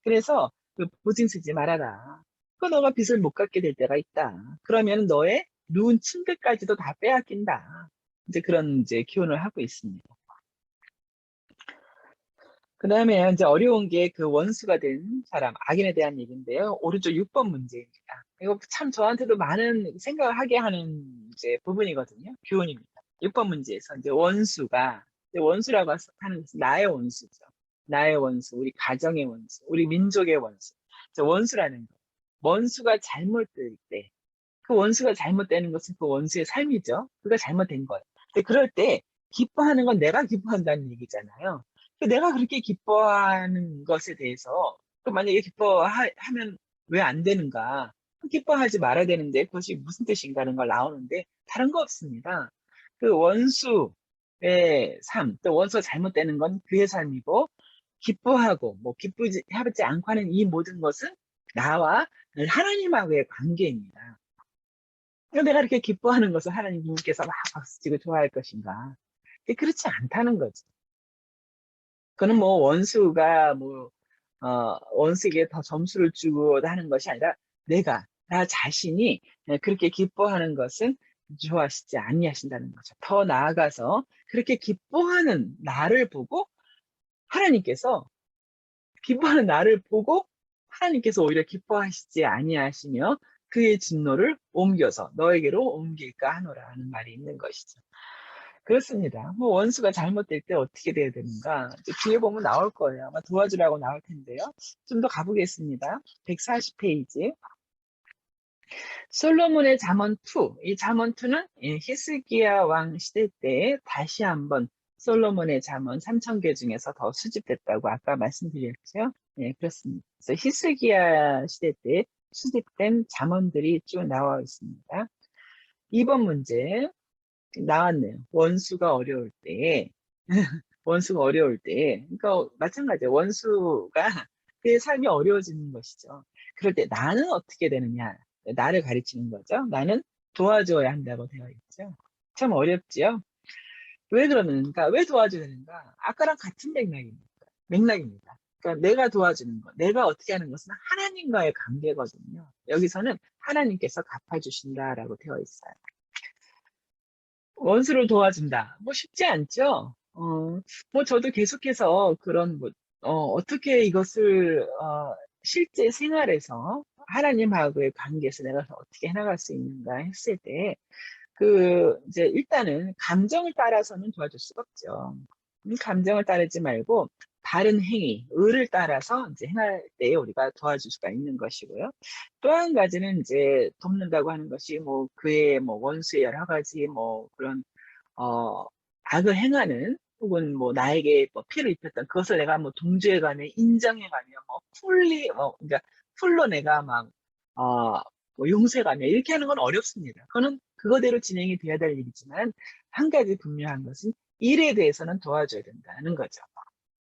A: 그래서 그 보증 쓰지 말아라. 그 너가 빚을 못 갚게 될 때가 있다. 그러면 너의 누운 침대까지도 다 빼앗긴다. 이제 그런 이제 교훈을 하고 있습니다. 그 다음에 이제 어려운 게 그 원수가 된 사람, 악인에 대한 얘기인데요. 오른쪽 6번 문제입니다. 이거 참 저한테도 많은 생각을 하게 하는 이제 부분이거든요. 교훈입니다. 6번 문제에서 이제 원수라고 하는 것은 나의 원수죠. 나의 원수, 우리 가정의 원수, 우리 민족의 원수. 원수라는 거. 원수가 잘못될 때, 그 원수가 잘못되는 것은 그 원수의 삶이죠. 그가 잘못된 거예요. 근데 그럴 때 기뻐하는 건 내가 기뻐한다는 얘기잖아요. 내가 그렇게 기뻐하는 것에 대해서 또 만약에 기뻐하면 왜 안 되는가? 기뻐하지 말아야 되는데 그것이 무슨 뜻인가는 걸 나오는데 다른 거 없습니다. 그 원수의 삶, 또 원수가 잘못되는 건 그의 삶이고 기뻐하고 뭐 기쁘지 하지 않고 하는 이 모든 것은 나와 하나님하고의 관계입니다. 내가 이렇게 기뻐하는 것을 하나님께서 막 박수치고 좋아할 것인가? 그렇지 않다는 거죠. 그는 뭐 원수가 원수에게 더 점수를 주고 하는 것이 아니라 나 자신이 그렇게 기뻐하는 것은 좋아하시지 아니하신다는 거죠. 더 나아가서 그렇게 기뻐하는 나를 보고 하나님께서 기뻐하는 나를 보고 하나님께서 오히려 기뻐하시지 아니하시며 그의 진노를 옮겨서 너에게로 옮길까 하노라 하는 말이 있는 것이죠. 그렇습니다. 뭐 원수가 잘못될 때 어떻게 돼야 되는가? 뒤에 보면 나올 거예요. 아마 도와주라고 나올 텐데요. 좀 더 가보겠습니다. 140페이지. 솔로몬의 잠언 2. 이 잠언 2는 히스기야 왕 시대 때 다시 한번 솔로몬의 잠언 3,000개 중에서 더 수집됐다고 아까 말씀드렸죠. 네, 그렇습니다. 그래서 히스기야 시대 때 수집된 잠언들이 쭉 나와 있습니다. 2번 문제 나왔네요. 원수가 어려울 때, 그러니까 마찬가지예요. 원수가 그의 삶이 어려워지는 것이죠. 그럴 때 나는 어떻게 되느냐? 나를 가르치는 거죠. 나는 도와줘야 한다고 되어 있죠. 참 어렵지요. 왜 그러는가? 왜 도와줘야 되는가? 아까랑 같은 맥락입니다. 그러니까 내가 도와주는 것, 내가 어떻게 하는 것은 하나님과의 관계거든요. 여기서는 하나님께서 갚아주신다라고 되어 있어요. 원수를 도와준다. 뭐 쉽지 않죠? 뭐 저도 계속해서 그런 어떻게 이것을 실제 생활에서 하나님하고의 관계에서 내가 어떻게 해나갈 수 있는가 했을 때 이제 일단은 감정을 따라서는 도와줄 수가 없죠. 감정을 따르지 말고 바른 행위, 의를 따라서 이제 행할 때 우리가 도와줄 수가 있는 것이고요. 또 한 가지는 이제 돕는다고 하는 것이 뭐 그의 뭐 원수의 여러 가지 뭐 그런 악을 행하는 혹은 뭐 나에게 뭐 피해를 입혔던 그것을 내가 뭐 동조해가며 인정해가며 뭐 그러니까 풀로 내가 막 뭐 용서해가며 이렇게 하는 건 어렵습니다. 그거는 그거대로 진행이 돼야 될 일이지만 한 가지 분명한 것은 일에 대해서는 도와줘야 된다는 거죠.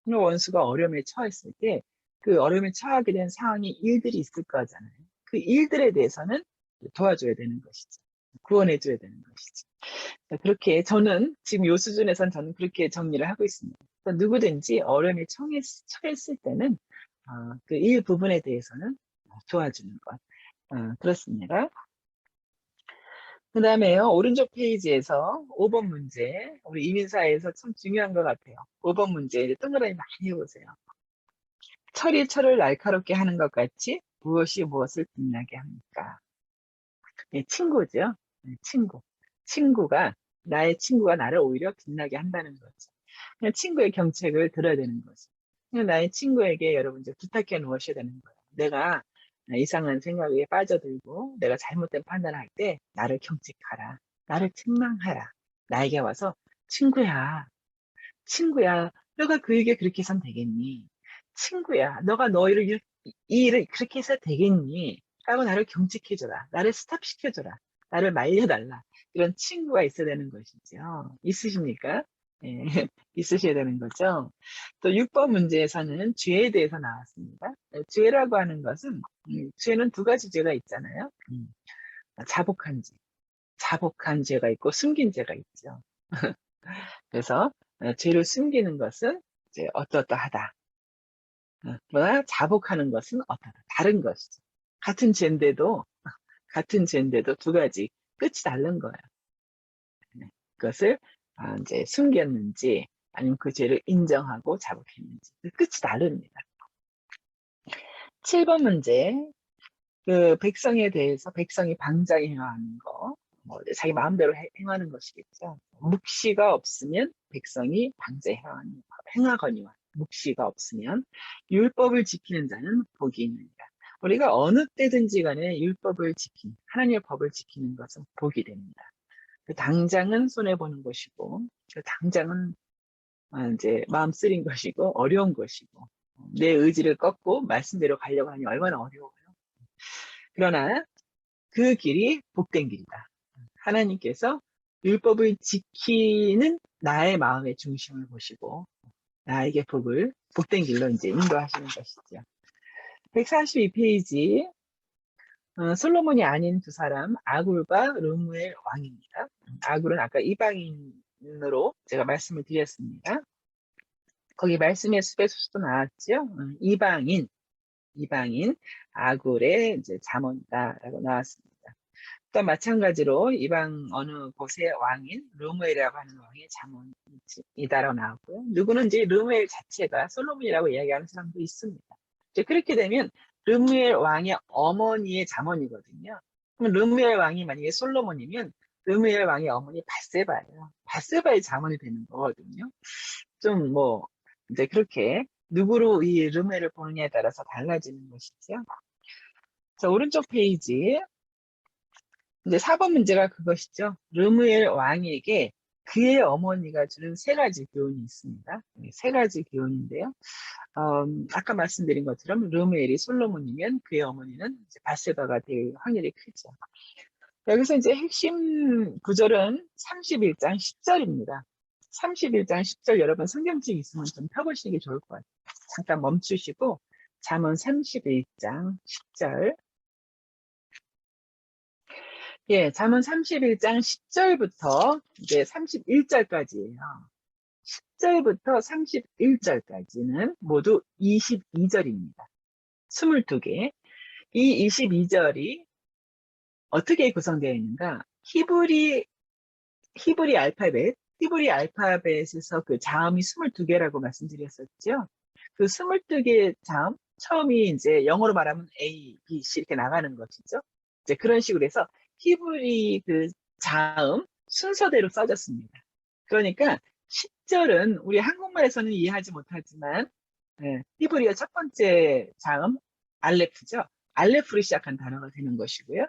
A: 원수가 어려움에 처했을 때 그 어려움에 처하게 된 상황이 일들이 있을 거잖아요. 그 일들에 대해서는 도와줘야 되는 것이죠. 구원해줘야 되는 것이죠. 그렇게 저는 지금 이 수준에선 저는 그렇게 정리를 하고 있습니다. 누구든지 어려움에 처했을 때는 그 일부분에 대해서는 도와주는 것. 그렇습니다. 그 다음에요, 오른쪽 페이지에서 5번 문제, 우리 이민사에서 참 중요한 것 같아요. 5번 문제, 이제 동그라미 많이 해보세요. 철이 철을 날카롭게 하는 것 같이 무엇이 무엇을 빛나게 합니까? 네, 친구죠. 네, 친구. 나의 친구가 나를 오히려 빛나게 한다는 거죠. 그냥 친구의 경책을 들어야 되는 거죠. 그냥 나의 친구에게 여러분 이제 부탁해 놓으셔야 되는 거예요. 내가 이상한 생각에 빠져들고 내가 잘못된 판단을 할 때 나를 경책하라. 나를 책망하라. 나에게 와서 친구야, 너가 그 일에 그렇게 해선 되겠니? 친구야, 너가 이 일을 그렇게 해서 되겠니? 라고 나를 경직해줘라. 나를 스탑시켜줘라. 나를 말려달라. 이런 친구가 있어야 되는 것이죠. 있으십니까? 예, 있으셔야 되는 거죠. 또 6번 문제에서는 죄에 대해서 나왔습니다. 죄라고 하는 것은, 죄는 두 가지 죄가 있잖아요. 자복한 죄가 있고 숨긴 죄가 있죠. 그래서 죄를 숨기는 것은 이제 어떠하다. 그러나 자복하는 것은 어떠하다. 다른 것이죠. 같은 죄인데도 두 가지 끝이 다른 거예요. 그것을 이제 숨겼는지 아니면 그 죄를 인정하고 자복했는지 그 끝이 다릅니다. 7번 문제. 그 백성에 대해서 백성이 방자히 행하는 거, 뭐 자기 마음대로 행하는 것이겠죠. 묵시가 없으면 백성이 방자히 행하거니와 묵시가 없으면 율법을 지키는 자는 복이 있느니라. 우리가 어느 때든지 간에 하나님의 법을 지키는 것은 복이 됩니다. 그 당장은 손해보는 것이고, 그 당장은 이제 마음 쓰린 것이고, 어려운 것이고, 내 의지를 꺾고 말씀대로 가려고 하니 얼마나 어려워요. 그러나 그 길이 복된 길이다. 하나님께서 율법을 지키는 나의 마음의 중심을 보시고 나에게 복된 길로 이제 인도하시는 것이죠. 142페이지 솔로몬이 아닌 두 사람 아굴과 르무엘 왕입니다. 아굴은 아까 이방인으로 제가 말씀을 드렸습니다. 거기 말씀의 숲에서도 나왔죠. 이방인 아굴의 이제 잠언이다라고 나왔습니다. 또 마찬가지로 이방 어느 곳의 왕인 르무엘이라고 하는 왕의 잠언이다라고 나왔고요. 누구는 이제 르무엘 자체가 솔로몬이라고 이야기하는 사람도 있습니다. 이제 그렇게 되면 르무엘 왕의 어머니의 잠언이거든요. 그럼 르무엘 왕이 만약에 솔로몬이면 르무엘 왕의 어머니 밧세바예요. 밧세바의 잠언이 되는 거거든요. 좀 뭐 이제 그렇게 누구로 이 르무엘을 보느냐에 따라서 달라지는 것이죠. 자, 오른쪽 페이지. 이제 4번 문제가 그것이죠. 르무엘 왕에게 그의 어머니가 주는 세 가지 교훈이 있습니다. 세 가지 교훈인데요. 아까 말씀드린 것처럼 르무엘이 솔로몬이면 그의 어머니는 이제 밧세바가 될 확률이 크죠. 여기서 이제 핵심 구절은 31장 10절입니다. 31장 10절 여러분 성경책 있으면 좀 펴보시는 게 좋을 것 같아요. 잠깐 멈추시고 잠언 31장 10절. 예, 잠언 31장 10절부터 이제 31절까지예요. 10절부터 31절까지는 모두 22절입니다. 22개. 이 22절이 어떻게 구성되어 있는가? 히브리 알파벳에서 그 자음이 22개라고 말씀드렸었죠. 그 22개의 자음, 처음이 이제 영어로 말하면 A, B, C 이렇게 나가는 것이죠. 이제 그런 식으로 해서 히브리 그 자음 순서대로 써졌습니다. 그러니까 10절은 우리 한국말에서는 이해하지 못하지만 히브리어 첫 번째 자음 알레프죠. 알레프로 시작한 단어가 되는 것이고요.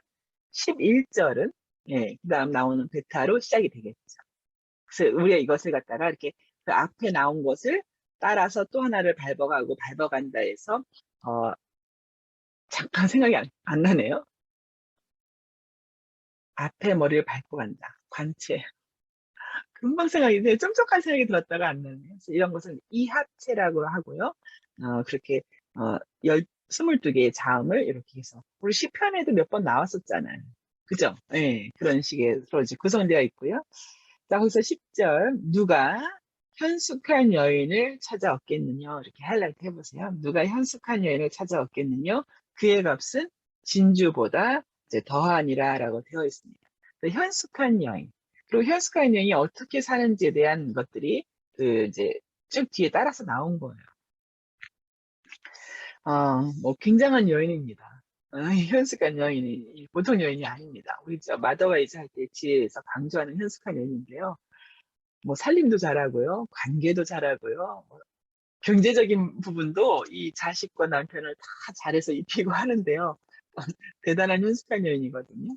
A: 11절은 그 다음 나오는 베타로 시작이 되겠죠. 그래서 우리가 이것을 갖다가 이렇게 그 앞에 나온 것을 따라서 또 하나를 밟아간다 해서 잠깐 생각이 안 나네요. 앞에 머리를 밟고 간다. 관체. 금방 생각이 돼. 쫌쩍한 생각이 들었다가 안 나네요. 그래서 이런 것은 이합체라고 하고요. 그렇게 22개의 자음을 이렇게 해서 우리 시편에도 몇 번 나왔었잖아요. 그죠? 네, 그런 식으로 이제 구성되어 있고요. 자, 거기서 10절 누가 현숙한 여인을 찾아 얻겠느냐 이렇게 하이라이트 해보세요. 누가 현숙한 여인을 찾아 얻겠느냐 그의 값은 진주보다 이제 더하니라 라고 되어 있습니다. 현숙한 여인 그리고 현숙한 여인이 어떻게 사는지에 대한 것들이 그 이제 쭉 뒤에 따라서 나온 거예요. 뭐 굉장한 여인입니다. 현숙한 여인이 보통 여인이 아닙니다. 우리 저 마더와이즈 할 때 지혜에서 강조하는 현숙한 여인인데요. 뭐 살림도 잘하고요, 관계도 잘하고요, 뭐 경제적인 부분도 이 자식과 남편을 다 잘해서 입히고 하는데요. 대단한 현숙한 여인이거든요.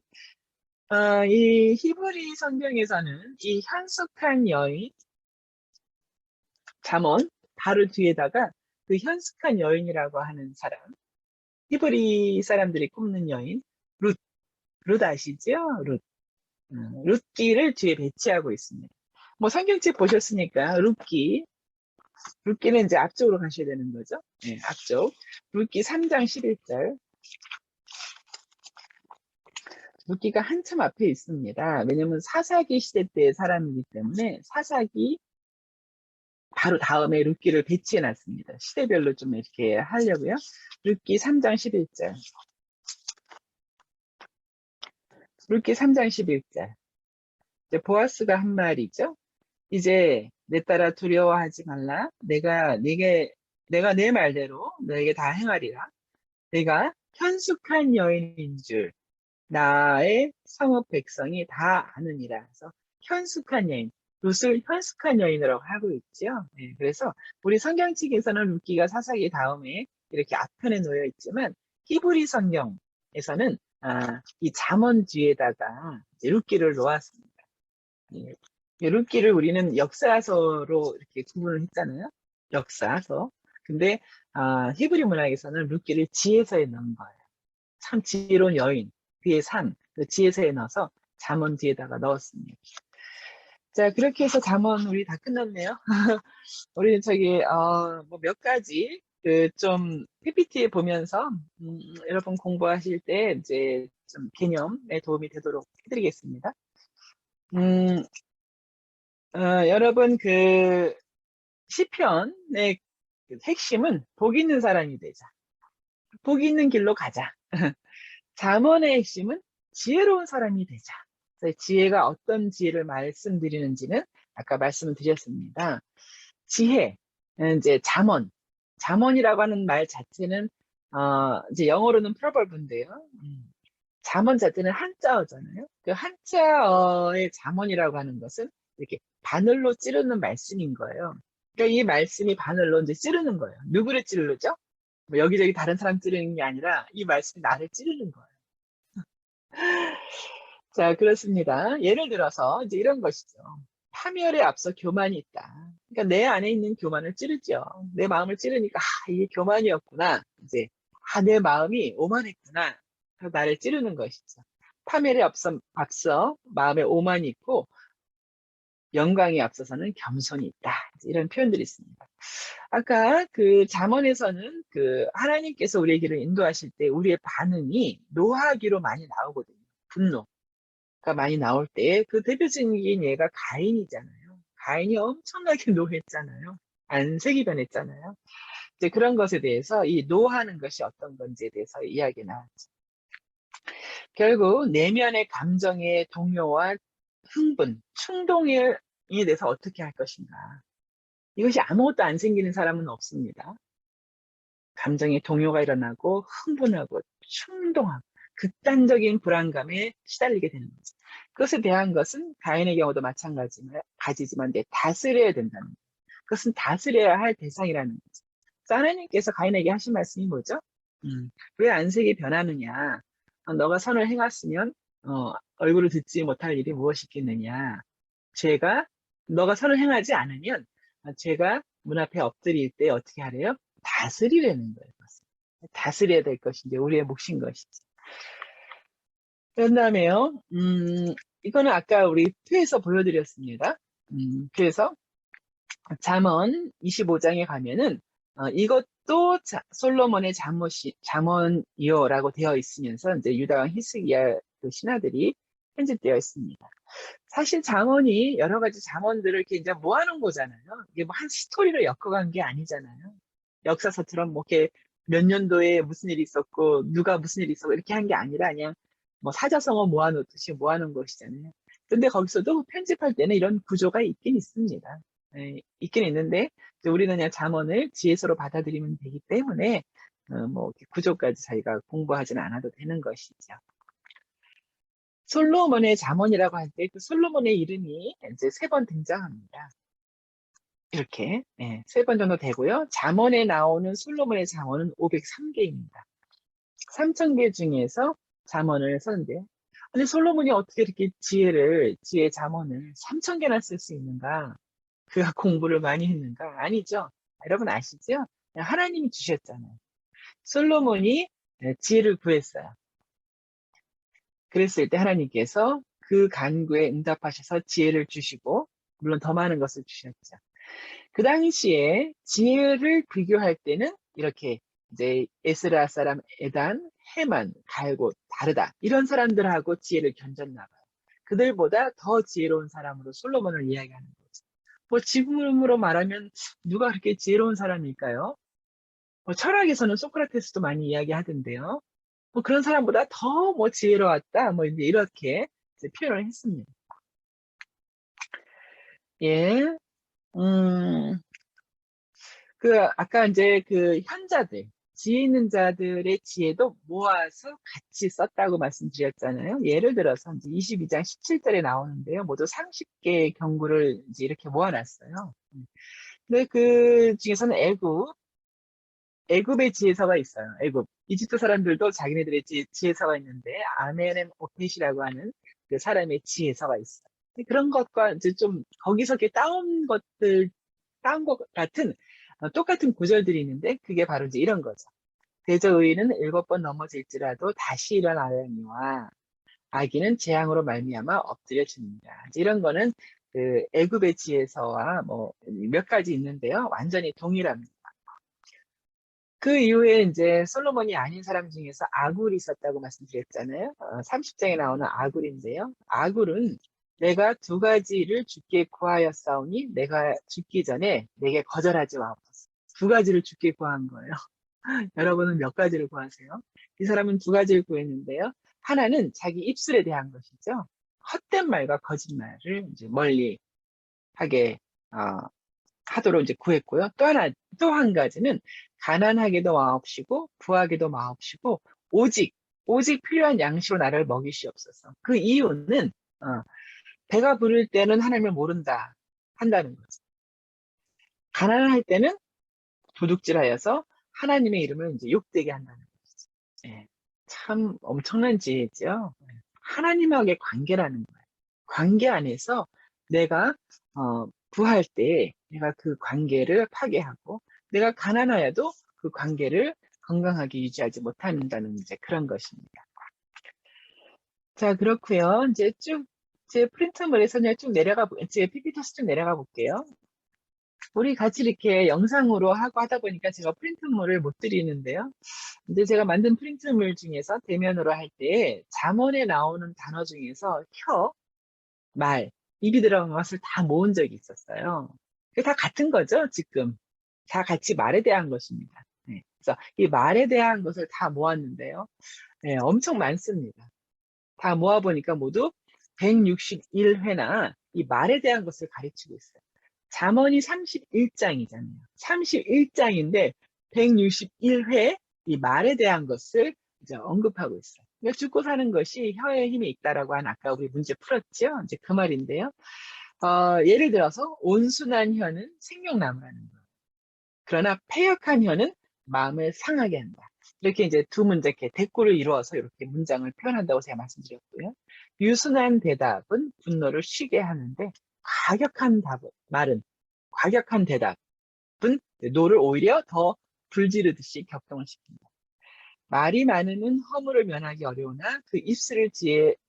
A: 이 히브리 성경에서는 이 현숙한 여인 잠언 바로 뒤에다가 그 현숙한 여인이라고 하는 사람, 히브리 사람들이 꼽는 여인 룻 아시죠? 룻기를 뒤에 배치하고 있습니다. 뭐 성경책 보셨으니까 룻기는 이제 앞쪽으로 가셔야 되는 거죠. 네, 앞쪽. 룻기 3장 11절. 룻기가 한참 앞에 있습니다. 왜냐면 사사기 시대 때의 사람이기 때문에 사사기 바로 다음에 룻기를 배치해 놨습니다. 시대별로 좀 이렇게 하려고요. 룻기 3장 11절. 룻기 3장 11절. 이제 보아스가 한 말이죠. 이제 내 따라 두려워하지 말라. 내가 내 말대로 너에게 다 행하리라. 내가 현숙한 여인인 줄 나의 성읍 백성이 다 아느니라. 그래서 현숙한 여인, 룻을 현숙한 여인으로 하고 있죠. 네, 그래서 우리 성경책에서는 룻기가 사사기 다음에 이렇게 앞편에 놓여 있지만 히브리 성경에서는 이 잠언 뒤에다가 룻기를 놓았습니다. 예. 룻기를 우리는 역사서로 이렇게 구분을 했잖아요. 역사서. 근데 히브리 문학에서는 룻기를 지혜서에 넣은 거예요. 참 지혜로운 여인, 그의 삶, 그 지혜서에 넣어서 잠언 뒤에다가 넣었습니다. 자, 그렇게 해서 잠언 우리 다 끝났네요. 우리는 저기 뭐 몇 가지 그 좀 PPT에 보면서 여러분 공부하실 때 이제 좀 개념에 도움이 되도록 해드리겠습니다. 음, 여러분 그 시편의 그 핵심은 복 있는 사람이 되자. 복 있는 길로 가자. 잠언의 핵심은 지혜로운 사람이 되자. 그래서 지혜가 어떤 지혜를 말씀드리는지는 아까 말씀을 드렸습니다. 지혜, 이제 잠언이라고 하는 말 자체는 이제 영어로는 프로벌브인데요. 잠언 자체는 한자어잖아요. 그 한자어의 잠언이라고 하는 것은 이렇게 바늘로 찌르는 말씀인 거예요. 그러니까 이 말씀이 바늘로 이제 찌르는 거예요. 누구를 찌르죠? 뭐 여기저기 다른 사람 찌르는 게 아니라 이 말씀이 나를 찌르는 거예요. 자, 그렇습니다. 예를 들어서 이제 이런 것이죠. 파멸에 앞서 교만이 있다. 그러니까 내 안에 있는 교만을 찌르죠. 내 마음을 찌르니까 이게 교만이었구나. 이제 내 마음이 오만했구나. 그래서 나를 찌르는 것이죠. 파멸에 앞서 마음에 오만이 있고 영광에 앞서서는 겸손이 있다. 이런 표현들이 있습니다. 아까 그 잠언에서는 그 하나님께서 우리의 길을 인도하실 때 우리의 반응이 노하기로 많이 나오거든요. 분노가 많이 나올 때 그 대표적인 예가 가인이잖아요. 가인이 엄청나게 노했잖아요. 안색이 변했잖아요. 이제 그런 것에 대해서 이 노하는 것이 어떤 건지에 대해서 이야기 나왔죠. 결국 내면의 감정의 동요와 흥분, 충동에 대해서 어떻게 할 것인가. 이것이 아무것도 안 생기는 사람은 없습니다. 감정의 동요가 일어나고 흥분하고 충동하고 극단적인 불안감에 시달리게 되는 거죠. 그것에 대한 것은 가인의 경우도 마찬가지지만 다스려야 된다는 거예요. 그것은 다스려야 할 대상이라는 거죠. 그래서 하나님께서 가인에게 하신 말씀이 뭐죠? 왜 안색이 변하느냐? 너가 선을 행했으면 얼굴을 듣지 못할 일이 무엇이 있겠느냐? 너가 선을 행하지 않으면 죄가 문 앞에 엎드릴 때 어떻게 하래요? 다스리라는 거예요. 다스려야 될 것이 이제 우리의 몫인 것이지. 그런 다음에요. 이거는 아까 우리 표에서 보여드렸습니다. 그래서 잠언 25장에 가면은 이것도 솔로몬의 잠언이요라고 되어 있으면서 이제 유다왕 히스기야 그 신하들이 편집되어 있습니다. 사실 잠언이 여러 가지 잠언들을 이렇게 이제 모아놓은 거잖아요. 이게 뭐 한 스토리로 엮어간 게 아니잖아요. 역사서처럼 뭐 이렇게 몇 년도에 무슨 일이 있었고 누가 무슨 일이 있었고 이렇게 한 게 아니라 그냥 뭐 사자성어 모아놓듯이 모아놓은 것이잖아요. 근데 거기서도 편집할 때는 이런 구조가 있긴 있습니다. 예, 있긴 있는데 이제 우리는 그냥 잠언을 지혜서로 받아들이면 되기 때문에 뭐 이렇게 구조까지 저희가 공부하지는 않아도 되는 것이죠. 솔로몬의 잠언이라고 할 때 그 솔로몬의 이름이 이제 3번 등장합니다. 이렇게 네, 3번 정도 되고요. 잠언에 나오는 솔로몬의 잠언은 503개입니다. 3000개 중에서 잠언을 썼는데요. 근데 솔로몬이 어떻게 이렇게 지혜 잠언을 3000개나 쓸 수 있는가? 그가 공부를 많이 했는가? 아니죠. 여러분 아시죠? 하나님이 주셨잖아요. 솔로몬이 지혜를 구했어요. 그랬을 때 하나님께서 그 간구에 응답하셔서 지혜를 주시고, 물론 더 많은 것을 주셨죠. 그 당시에 지혜를 비교할 때는 이렇게 이제 에스라 사람 에단, 헤만, 갈고 다르다. 이런 사람들하고 지혜를 견졌나 봐요. 그들보다 더 지혜로운 사람으로 솔로몬을 이야기하는 거죠. 뭐 지금으로 말하면 누가 그렇게 지혜로운 사람일까요? 뭐 철학에서는 소크라테스도 많이 이야기하던데요. 뭐 그런 사람보다 더 뭐 지혜로웠다. 뭐 이제 이렇게 이제 표현을 했습니다. 예. 음, 아까 이제 그 현자들, 지혜 있는 자들의 지혜도 모아서 같이 썼다고 말씀드렸잖아요. 예를 들어서 이제 22장 17절에 나오는데요. 모두 30개의 경구를 이제 이렇게 모아놨어요. 근데 그 중에서는 애굽의 지혜서가 있어요. 애굽. 이집트 사람들도 자기네들의 지혜서가 있는데, 아멘엠 오펫이라고 하는 그 사람의 지혜서가 있어요. 그런 것과 이제 좀 거기서 이렇게 따온 것 같은 똑같은 구절들이 있는데 그게 바로 이제 이런 거죠. 대저의인은 7번 넘어질지라도 다시 일어나려니와 아기는 재앙으로 말미암아 엎드려 죽는다. 이런 거는 그 애굽의 지혜서와 뭐 몇 가지 있는데요. 완전히 동일합니다. 그 이후에 이제 솔로몬이 아닌 사람 중에서 아굴이 있었다고 말씀드렸잖아요. 30장에 나오는 아굴인데요. 아굴은 내가 2가지를 주께 구하였사오니 내가 죽기 전에 내게 거절하지 마옵소서. 2가지를 주께 구한 거예요. 여러분은 몇 가지를 구하세요? 이 사람은 2가지를 구했는데요. 하나는 자기 입술에 대한 것이죠. 헛된 말과 거짓말을 이제 멀리 하게 어, 하도록 이제 구했고요. 또 한 가지는 가난하게도 마옵시고 부하게도 마옵시고 오직 필요한 양식으로 나를 먹이시옵소서. 그 이유는 어, 배가 부를 때는 하나님을 모른다 한다는 거죠. 가난할 때는 도둑질하여서 하나님의 이름을 이제 욕되게 한다는 거죠. 예, 참 엄청난 지혜죠. 하나님하고의 관계라는 거예요. 관계 안에서 내가 부할 때 내가 그 관계를 파괴하고 내가 가난하여도 그 관계를 건강하게 유지하지 못한다는 이제 그런 것입니다. 자, 그렇고요. 이제 쭉 제 프린트물에서 그냥 제 PPT에서 쭉 내려가 볼게요. 우리 같이 이렇게 영상으로 하고 하다 보니까 제가 프린트물을 못 드리는데요. 근데 제가 만든 프린트물 중에서 대면으로 할 때 잠언에 나오는 단어 중에서 말, 입이 들어간 것을 다 모은 적이 있었어요. 그게 다 같은 거죠, 지금. 다 같이 말에 대한 것입니다. 네. 그래서 이 말에 대한 것을 다 모았는데요. 네, 엄청 많습니다. 다 모아보니까 모두 161회나 이 말에 대한 것을 가르치고 있어요. 잠언이 31장이잖아요. 31장인데 161회 이 말에 대한 것을 이제 언급하고 있어요. 그러니까 죽고 사는 것이 혀의 힘에 있다라고 한 아까 우리 문제 풀었죠? 이제 그 말인데요. 예를 들어서 온순한 혀는 생명나무라는 거예요. 그러나 패역한 혀는 마음을 상하게 한다. 이렇게 이제 두 문제 이렇게 대꾸를 이루어서 이렇게 문장을 표현한다고 제가 말씀드렸고요. 유순한 대답은 분노를 쉬게 하는데 과격한 대답은 노를 오히려 더 불지르듯이 격동을 시킵니다. 말이 많으면 허물을 면하기 어려우나 그 입술을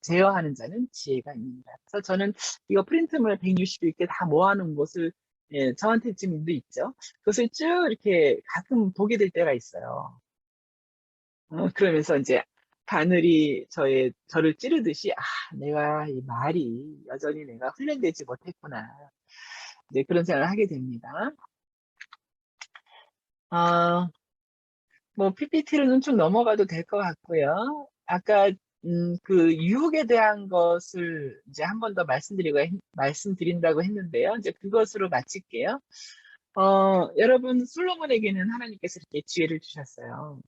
A: 제어하는 자는 지혜가 있습니다. 그래서 저는 이거 프린트물 160개 다 모아놓은 것을 저한테 지금도 있죠. 그것을 쭉 이렇게 가끔 보게 될 때가 있어요. 그러면서 이제 바늘이 저를 찌르듯이, 내가 이 말이 여전히 내가 훈련되지 못했구나. 이제 그런 생각을 하게 됩니다. 어, 뭐, PPT로는 쭉 넘어가도 될 것 같고요. 아까, 그, 유혹에 대한 것을 이제 한 번 더 말씀드린다고 했는데요. 이제 그것으로 마칠게요. 여러분, 솔로몬에게는 하나님께서 이렇게 지혜를 주셨어요.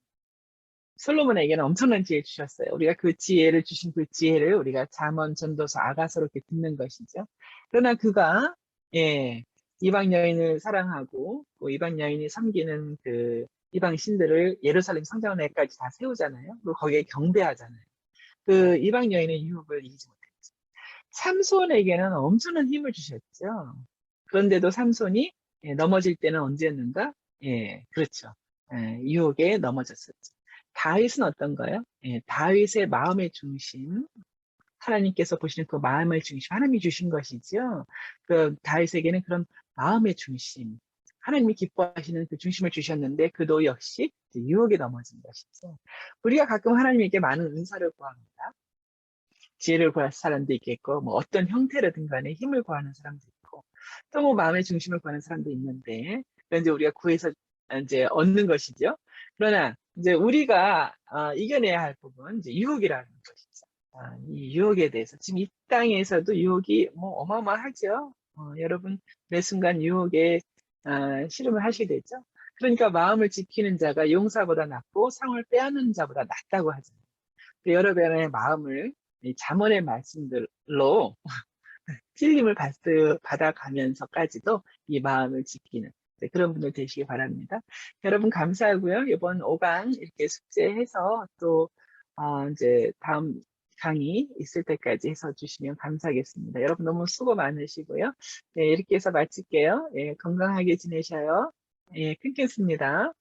A: 솔로몬에게는 엄청난 지혜를 주셨어요. 우리가 그 지혜를 주신 그 지혜를 우리가 잠언, 전도서, 아가서로 이렇게 듣는 것이죠. 그러나 그가 예, 이방 여인을 사랑하고 또 이방 여인이 섬기는 그 이방 신들을 예루살렘 성전에까지 다 세우잖아요. 그리고 거기에 경배하잖아요. 그 이방 여인의 유혹을 이기지 못했죠. 삼손에게는 엄청난 힘을 주셨죠. 그런데도 삼손이 넘어질 때는 언제였는가? 예, 그렇죠. 유혹에 넘어졌었죠. 다윗은 어떤가요? 다윗의 마음의 중심, 하나님께서 보시는 그 마음의 중심, 하나님이 주신 것이죠. 그 다윗에게는 그런 마음의 중심, 하나님이 기뻐하시는 그 중심을 주셨는데 그도 역시 유혹에 넘어진 것이죠. 우리가 가끔 하나님에게 많은 은사를 구합니다. 지혜를 구할 사람도 있겠고, 뭐 어떤 형태로든 간에 힘을 구하는 사람도 있고, 또 뭐 마음의 중심을 구하는 사람도 있는데, 그건 이제 우리가 구해서 이제 얻는 것이죠. 그러나 이제 우리가 이겨내야 할 부분은 이제 유혹이라는 것이죠. 이 유혹에 대해서 지금 이 땅에서도 유혹이 뭐 어마어마하죠. 여러분 매 순간 유혹에 씨름을 하시게 되죠. 그러니까 마음을 지키는 자가 용사보다 낫고 상을 빼앗는 자보다 낫다고 하잖아요. 여러분의 마음을 이 잠언의 말씀들로 찔림을 받아가면서까지도 이 마음을 지키는 그런 분들 되시기 바랍니다. 여러분 감사하고요. 이번 5강 이렇게 숙제해서 또 이제 다음 강의 있을 때까지 해서 주시면 감사하겠습니다. 여러분 너무 수고 많으시고요. 네, 이렇게 해서 마칠게요. 예, 건강하게 지내셔요. 예, 끊겠습니다.